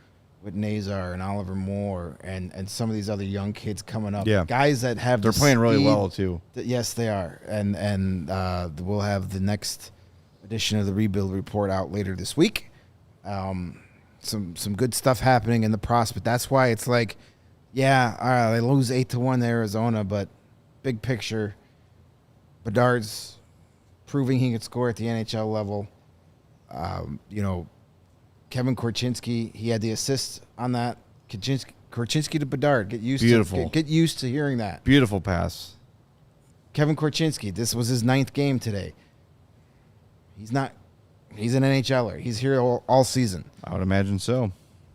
with Nazar and Oliver Moore and some of these other young kids coming up. Yeah. Guys that have They're playing really well, too. Yes, they are. And we'll have the next edition of the Rebuild Report out later this week. Some good stuff happening in the prospect. That's why it's like, they lose 8-1 to Arizona, but big picture, Bedard's proving he can score at the NHL level. Kevin Korchinski, he had the assist on that. Korchinski to Bedard. Get used to hearing that. Beautiful pass. Kevin Korchinski, this was his 9th game today. He's an NHLer. He's here all season. I would imagine so.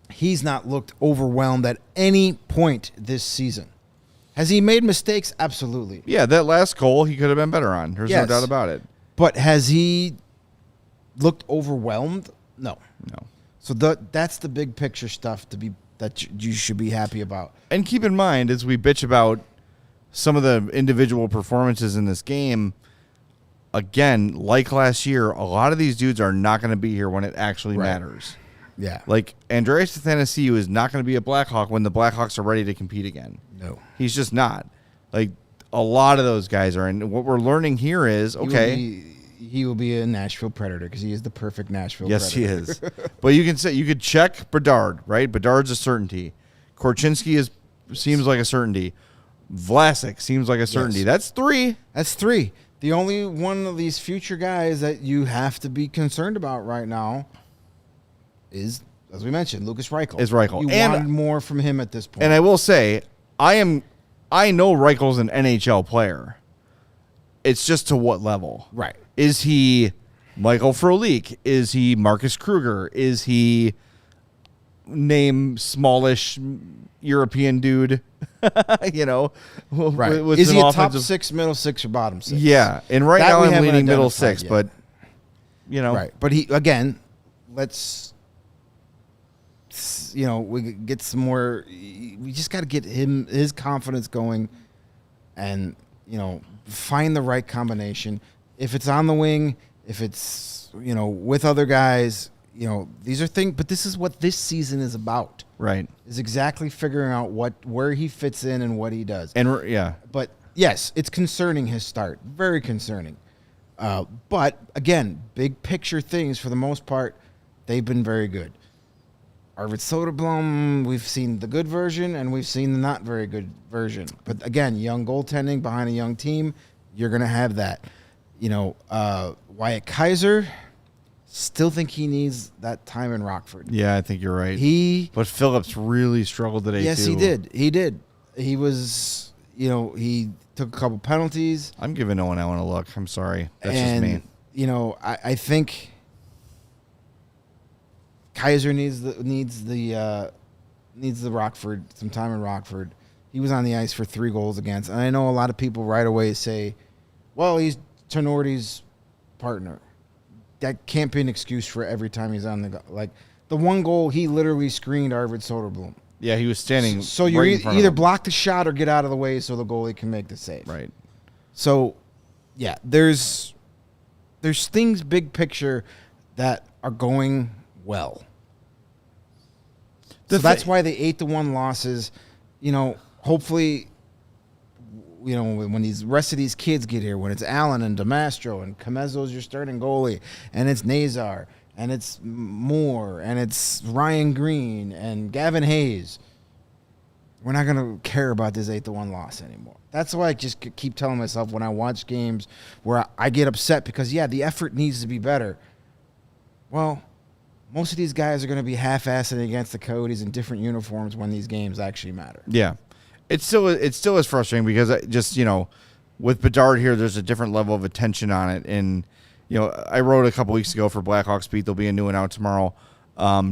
He's not looked overwhelmed at any point this season. Has he made mistakes? Absolutely. Yeah, that last goal he could have been better on. There's no doubt about it. But has he looked overwhelmed? No. So that's the big picture stuff that you should be happy about. And keep in mind, as we bitch about some of the individual performances in this game, again, like last year, a lot of these dudes are not going to be here when it actually matters. Yeah. Like, Andreas Athanasiou is not going to be a Blackhawk when the Blackhawks are ready to compete again. No. He's just not. Like, a lot of those guys are. And what we're learning here is, he will be a Nashville Predator because he is the perfect Nashville Predator. Yes, he is. But you could check Bedard, right? Bedard's a certainty. Korchinski seems like a certainty. Vlasic seems like a certainty. Yes. That's 3. The only one of these future guys that you have to be concerned about right now is, as we mentioned, Lucas Reichel. You want more from him at this point. And I will say, I know Reichel's an NHL player. It's just to what level? Right. Is he Michael Frolik? Is he Marcus Kruger? Is he smallish European dude? Right. Is he a top 6, middle 6, or bottom 6? Yeah. And right now I'm leaning middle 6, yet. but Right. But let's we get some more. We just got to get his confidence going, and find the right combination. If it's on the wing, if it's, with other guys, these are things, but this is what this season is about. Right. Is exactly figuring out where he fits in and what he does. And yeah. But yes, it's concerning his start. Very concerning. But again, big picture things for the most part, they've been very good. Arvid Soderblom, we've seen the good version and we've seen the not very good version. But again, young goaltending behind a young team, you're going to have that. Wyatt Kaiser, still think he needs that time in Rockford. Yeah, I think you're right. But Phillips really struggled today, yes, too. He did. He was, he took a couple penalties. I'm giving Owen Allen a look. I'm sorry. That's just me. I think Kaiser needs the Rockford, some time in Rockford. He was on the ice for 3 goals against. And I know a lot of people right away say, well, he's Tenorti's partner. That can't be an excuse for every time he's on the one goal, he literally screened Arvid Soderblom. Yeah, he was standing. So you either block the shot or get out of the way so the goalie can make the save. Right. So, yeah, there's things big picture that are going well. So that's why the 8-1 losses, hopefully, when these rest of these kids get here, when it's Allen and DeMastro and Camezzo's your starting goalie, and it's Nazar, and it's Moore, and it's Ryan Green, and Gavin Hayes, we're not going to care about this 8-1 loss anymore. That's why I just keep telling myself when I watch games where I get upset because, yeah, the effort needs to be better. Well, most of these guys are going to be half-assing against the Coyotes in different uniforms when these games actually matter. Yeah. It still is frustrating because with Bedard here, there's a different level of attention on it. And, I wrote a couple weeks ago for Blackhawks Beat, there'll be a new one out tomorrow.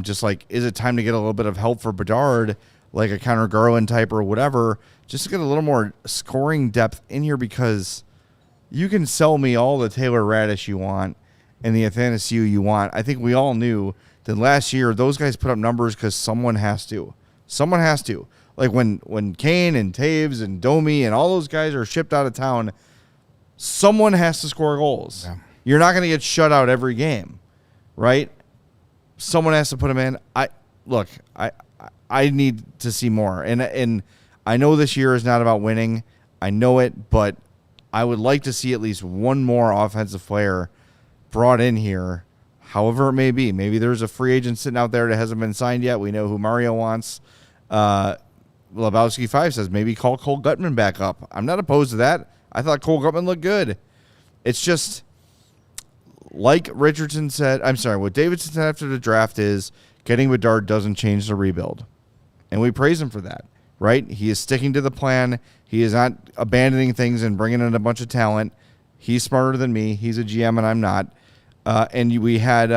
Just like, is it time to get a little bit of help for Bedard, like a Connor Garland type or whatever, just to get a little more scoring depth in here because you can sell me all the Taylor Radish you want and the Athanasiou you want. I think we all knew that last year those guys put up numbers because someone has to. Someone has to. Like when Kane and Taves and Domi and all those guys are shipped out of town, someone has to score goals. Yeah. You're not going to get shut out every game, right? Someone has to put them in. I need to see more. And I know this year is not about winning. I know it, but I would like to see at least one more offensive player brought in here, however it may be. Maybe there's a free agent sitting out there that hasn't been signed yet. We know who Mario wants. Lebowski 5 says maybe call Cole Gutman back up. I'm not opposed to that. I thought Cole Gutman looked good. It's just like Richardson said. I'm sorry. What Davidson said after the draft is getting Bedard doesn't change the rebuild. And we praise him for that, right? He is sticking to the plan. He is not abandoning things and bringing in a bunch of talent. He's smarter than me. He's a GM and I'm not. And we had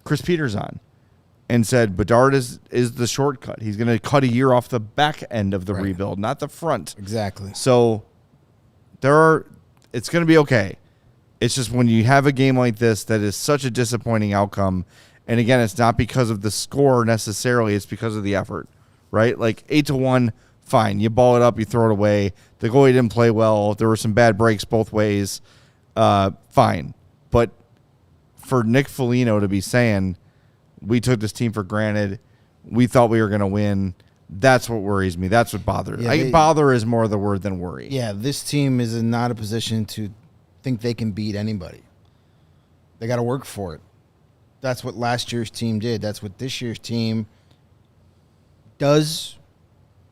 Chris Peters on and said Bedard is the shortcut. He's going to cut a year off the back end of the rebuild, not the front. Exactly. So it's going to be okay. It's just when you have a game like this that is such a disappointing outcome, and again, it's not because of the score necessarily, it's because of the effort, right? Like 8-1, fine. You ball it up, you throw it away. The goalie didn't play well. There were some bad breaks both ways. Fine. But for Nick Foligno to be saying, we took this team for granted, we thought we were going to win, that's what worries me. That's what bothers. Yeah, bother is more the word than worry. Yeah, this team is not a position to think they can beat anybody. They got to work for it. That's what last year's team did. That's what this year's team does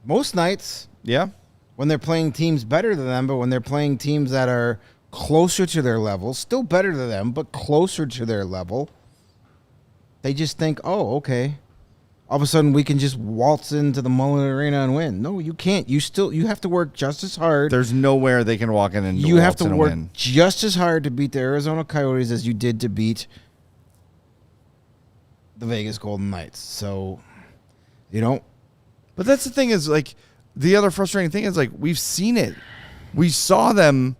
most nights. Yeah. When they're playing teams better than them, but when they're playing teams that are closer to their level, still better than them, but closer to their level, they just think, oh, okay. All of a sudden we can just waltz into the Mullen Arena and win. No, you can't. You have to work just as hard. There's nowhere they can walk in and you have to work win. Just as hard to beat the Arizona Coyotes as you did to beat the Vegas Golden Knights. So, But that's the thing is, like, the other frustrating thing is, like, we've seen it. We saw them.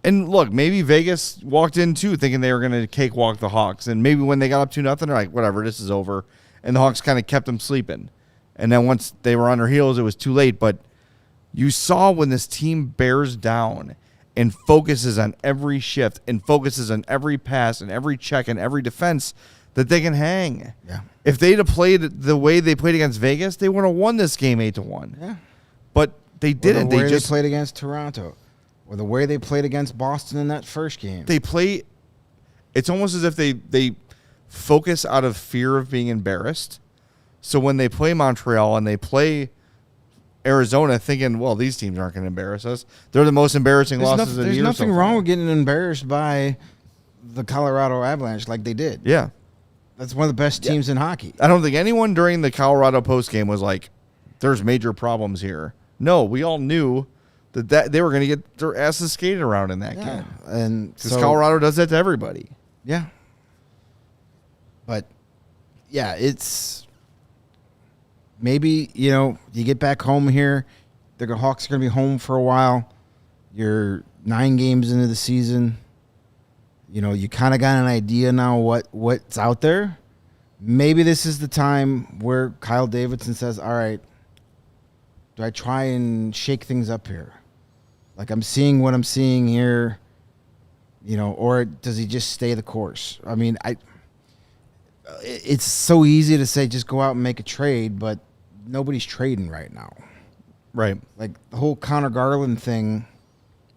And look, maybe Vegas walked in too thinking they were going to cakewalk the Hawks. And maybe when they got up 2-0, they're like, whatever, this is over. And the Hawks kind of kept them sleeping. And then once they were on their heels, it was too late. But You saw when this team bears down and focuses on every shift and focuses on every pass and every check and every defense that they can hang. Yeah. If they'd have played the way they played against Vegas, they would have won this game 8-1. Yeah. But they didn't. The way they played against Toronto, or the way they played against Boston in that first game. They play. It's almost as if they focus out of fear of being embarrassed. So when they play Montreal and they play Arizona, thinking, well, these teams aren't going to embarrass us. They're the most embarrassing losses of the year. There's nothing wrong with getting embarrassed by the Colorado Avalanche like they did. Yeah. That's one of the best teams in hockey. I don't think anyone during the Colorado postgame was like, there's major problems here. No, we all knew that they were going to get their asses skated around in that game. And because Colorado does that to everybody. Yeah. But, yeah, it's maybe, you get back home here. The Hawks are going to be home for a while. You're 9 games into the season. You kind of got an idea now what's out there. Maybe this is the time where Kyle Davidson says, all right, do I try and shake things up here? Like, I'm seeing what I'm seeing here, or does he just stay the course? I mean, it's so easy to say just go out and make a trade, but nobody's trading right now. Right. Like, the whole Connor Garland thing.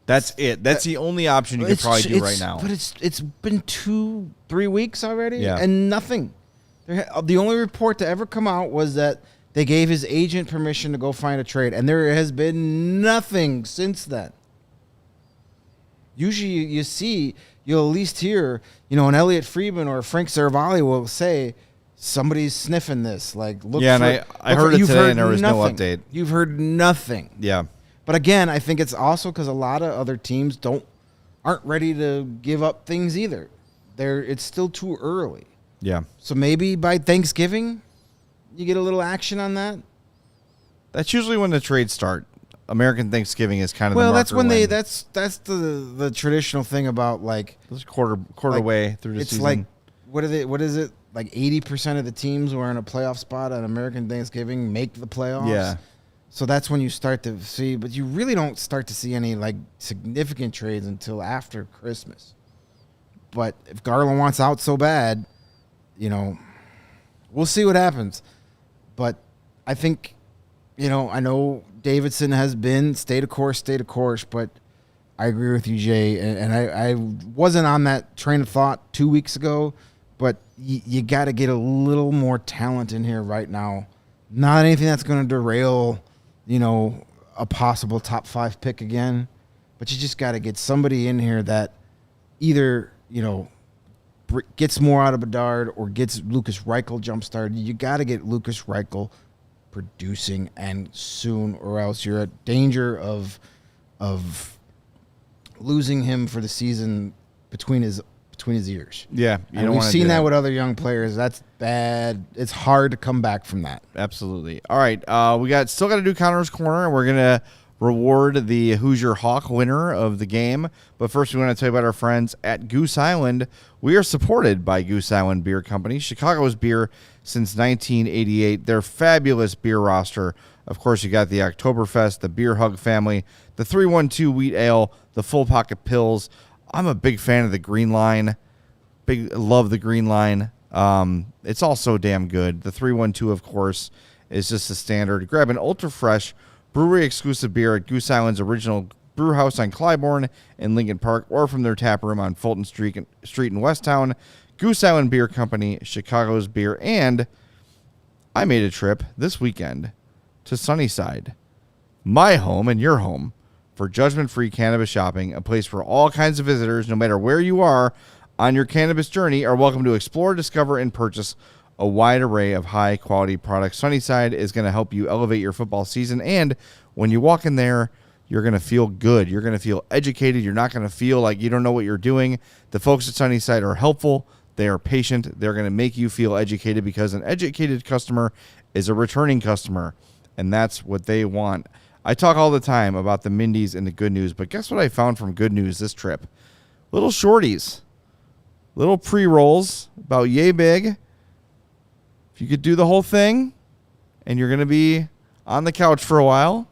That's it. That's the only option you could probably do right now. But it's been 2-3 weeks already, yeah. And nothing. The only report to ever come out was that they gave his agent permission to go find a trade, and there has been nothing since then. Usually you'll at least hear, an Elliot Friedman or Frank Saravalli will say, somebody's sniffing this. Like, look. Yeah, and I heard it today, and there was no update. You've heard nothing. Yeah. But again, I think it's also because a lot of other teams aren't ready to give up things either. It's still too early. Yeah. So maybe by Thanksgiving, you get a little action on that. That's usually when the trades start. American Thanksgiving is kind of that's when that's the traditional thing about, like, it's quarter way through the season. It's like what is it? Like 80% of the teams who are in a playoff spot on American Thanksgiving make the playoffs. Yeah. So that's when you start to see, but you really don't start to see any, like, significant trades until after Christmas. But if Garland wants out so bad, we'll see what happens. But I think, I know Davidson has been stay the course, but I agree with you, Jay. And I wasn't on that train of thought 2 weeks ago, but you got to get a little more talent in here right now. Not anything that's going to derail a possible top 5 pick again, but you just got to get somebody in here that either, gets more out of Bedard or gets Lucas Reichel jump-started. You got to get Lucas Reichel producing and soon, or else you're at danger of losing him for the season between his ears. Yeah. And we've seen that with other young players. That's bad. It's hard to come back from that. Absolutely. All right. We still got to do Connor's Corner, and we're going to reward the Hoosier Hawk winner of the game. But first, we want to tell you about our friends at Goose Island. We are supported by Goose Island Beer Company, Chicago's beer since 1988. Their fabulous beer roster. Of course, you got the Oktoberfest, the Beer Hug family, the 312 Wheat Ale, the Full Pocket Pills. I'm a big fan of the Green Line. Love the Green Line. It's all so damn good. The 312, of course, is just a standard. Grab an ultra fresh brewery exclusive beer at Goose Island's original brew house on Clybourne in Lincoln Park, or from their tap room on Fulton Street in Westtown. Goose Island Beer Company, Chicago's beer. And I made a trip this weekend to Sunnyside, my home and your home, for judgment-free cannabis shopping, a place where all kinds of visitors, no matter where you are on your cannabis journey, are welcome to explore, discover, and purchase a wide array of high-quality products. Sunnyside is going to help you elevate your football season, and when you walk in there, you're going to feel good. You're going to feel educated. You're not going to feel like you don't know what you're doing. The folks at Sunnyside are helpful. They are patient. They're going to make you feel educated, because an educated customer is a returning customer, and that's what they want. I talk all the time about the Mindy's and the Good News, but guess what I found from Good News this trip? Little shorties. Little pre-rolls about yay big. If you could do the whole thing and you're going to be on the couch for a while,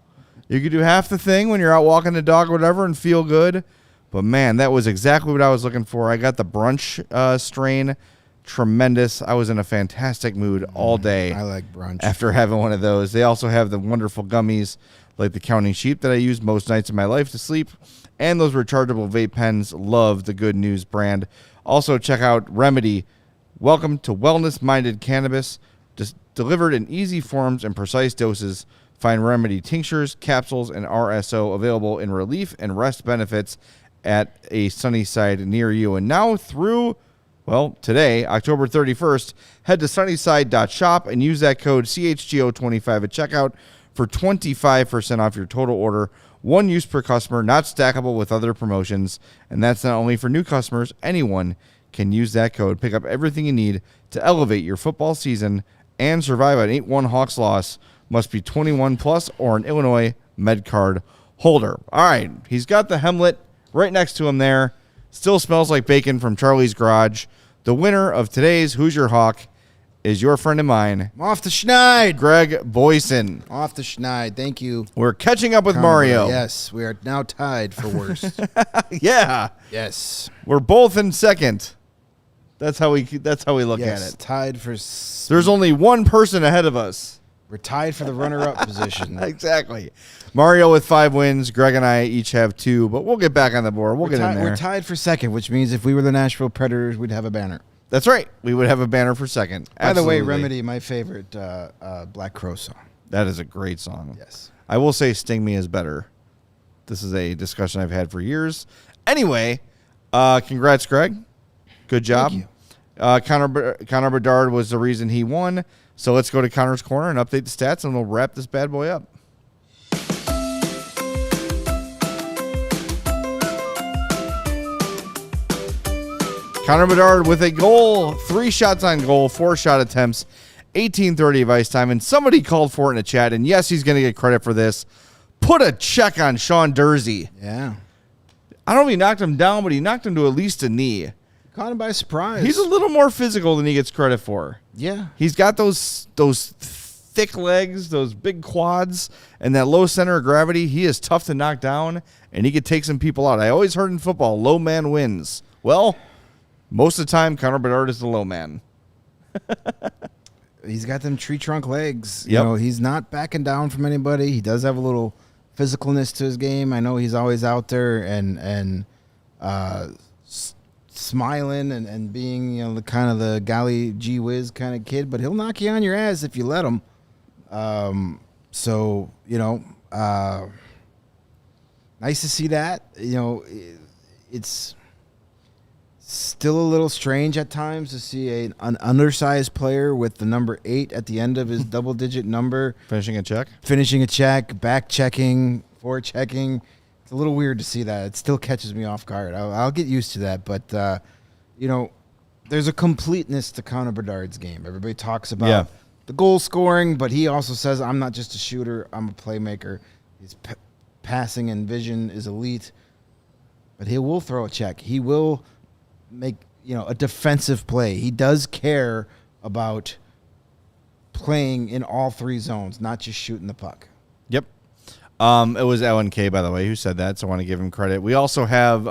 You could do half the thing when you're out walking the dog or whatever and feel good. But, man, that was exactly what I was looking for. I got the brunch strain. Tremendous. I was in a fantastic mood all day. I like brunch. After having one of those. They also have the wonderful gummies like the Counting Sheep that I use most nights of my life to sleep. And those rechargeable vape pens. Love the Good News brand. Also, check out Remedy. Welcome to wellness-minded cannabis. Just delivered in easy forms and precise doses. Find Remedy tinctures, capsules, and RSO available in relief and rest benefits at a Sunnyside near you. And now through, today, October 31st, head to sunnyside.shop and use that code CHGO25 at checkout for 25% off your total order. One use per customer, not stackable with other promotions. And that's not only for new customers. Anyone can use that code. Pick up everything you need to elevate your football season and survive an 8-1 Hawks loss. Must be 21 plus or an Illinois MedCard holder. All right, he's got the Hemlet right next to him there. Still smells like bacon from Charlie's Garage. The winner of today's Who's Your Hawk is your friend of mine. Off the schneid. Greg Boysen. Off the schneid. Thank you. We're catching up with Mario. Yes, we are now tied for worst. Yeah. Yes. We're both in second. That's how we look at it. Tied for... There's only one person ahead of us. We're tied for the runner-up position. Exactly. Mario with 5 wins. Greg and I each have 2, but we'll get back on the board. We'll get in there. We're tied for second, which means if we were the Nashville Predators, we'd have a banner. That's right. We would have a banner for second. By the way, Remedy, my favorite Black Crow song. That is a great song. Yes. I will say Sting Me is better. This is a discussion I've had for years. Anyway, congrats, Greg. Good job. Thank you. Connor Bedard was the reason he won. So let's go to Connor's Corner and update the stats, and we'll wrap this bad boy up. Connor Bedard with a goal, 3 shots on goal, 4 shot attempts, 18:30 of ice time, and somebody called for it in the chat, and yes, he's going to get credit for this. Put a check on Sean Dursey. Yeah. I don't know if he knocked him down, but he knocked him to at least a knee. Caught him by surprise. He's a little more physical than he gets credit for. Yeah. He's got those thick legs, those big quads, and that low center of gravity. He is tough to knock down, and he could take some people out. I always heard in football, low man wins. Well, most of the time, Connor Bedard is the low man. He's got them tree trunk legs. Yep. You know, he's not backing down from anybody. He does have a little physicalness to his game. I know he's always out there and smiling and being, you know, the kind of the golly gee whiz kind of kid, but he'll knock you on your ass if you let him. So, you know, nice to see that. You know, it's still a little strange at times to see an undersized player with the number 8 at the end of his double-digit number. Finishing a check, back checking, forward checking. It's a little weird to see that. It still catches me off guard. I'll get used to that. But, you know, there's a completeness to Connor Bedard's game. Everybody talks about the goal scoring, but he also says, I'm not just a shooter. I'm a playmaker. His passing and vision is elite. But he will throw a check. He will make, you know, a defensive play. He does care about playing in all 3 zones, not just shooting the puck. Yep. It was LNK, by the way, who said that, so I want to give him credit. We also have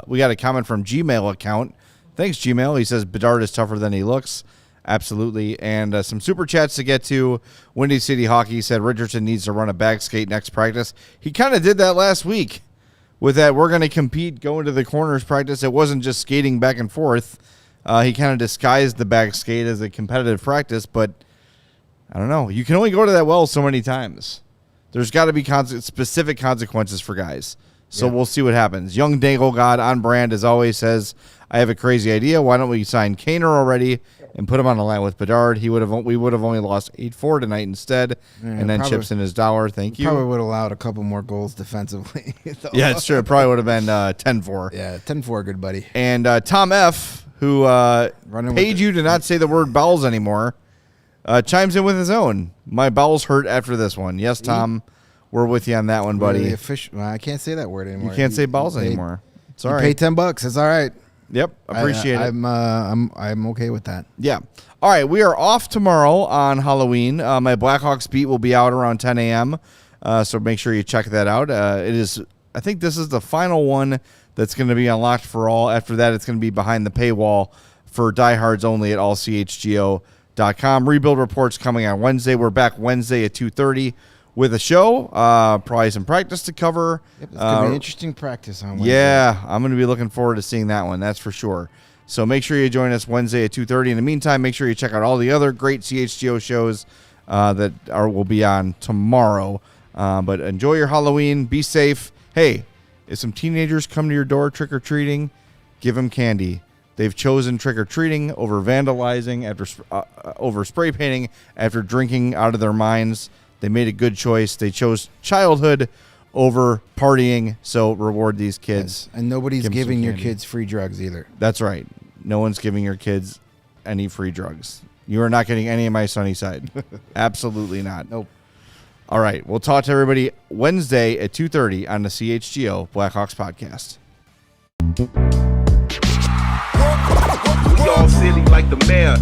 we got a comment from Gmail account. Thanks, Gmail. He says Bedard is tougher than he looks. Absolutely. And some super chats to get to. Windy City Hockey said Richardson needs to run a back skate next practice. He kind of did that last week with that we're going to compete, go into the corners practice. It wasn't just skating back and forth. He kind of disguised the back skate as a competitive practice, but I don't know. You can only go to that well so many times. There's got to be specific consequences for guys. So we'll see what happens. Young Dangle God on brand, as always, says, I have a crazy idea. Why don't we sign Kaner already and put him on the line with Bedard? We would have only lost 8-4 tonight instead, and then chips in his dollar. Thank you. Probably would have allowed a couple more goals defensively. Yeah, it's true. It probably would have been 10-4. Yeah, 10-4, good buddy. And Tom F., who paid you to not say the word bowels anymore, chimes in with his own. My bowels hurt after this one. Yes, Tom, we're with you on that one, buddy. I can't say that word anymore. You can't say balls anymore. It's all right. Pay $10. That's all right. Yep, appreciate it. I'm okay with that. Yeah. All right, we are off tomorrow on Halloween. My Blackhawks beat will be out around 10 a.m. So make sure you check that out. I think this is the final one that's going to be unlocked for all. After that, it's going to be behind the paywall for diehards only at allchgo.com. Rebuild reports coming on Wednesday. We're back Wednesday at 2:30 with a show. Probably some practice to cover. Yep, it's going to be an interesting practice on Wednesday. Yeah, I'm going to be looking forward to seeing that one. That's for sure. So make sure you join us Wednesday at 2:30. In the meantime, make sure you check out all the other great CHGO shows that will be on tomorrow. But enjoy your Halloween. Be safe. Hey, if some teenagers come to your door trick-or-treating, give them candy. They've chosen trick-or-treating over vandalizing, over spray painting, after drinking out of their minds. They made a good choice. They chose childhood over partying, so reward these kids. Yes. And nobody's giving your kids free drugs either. That's right. No one's giving your kids any free drugs. You are not getting any of my sunny side. Absolutely not. Nope. All right. We'll talk to everybody Wednesday at 2:30 on the CHGO Blackhawks podcast. We all silly like the mayor.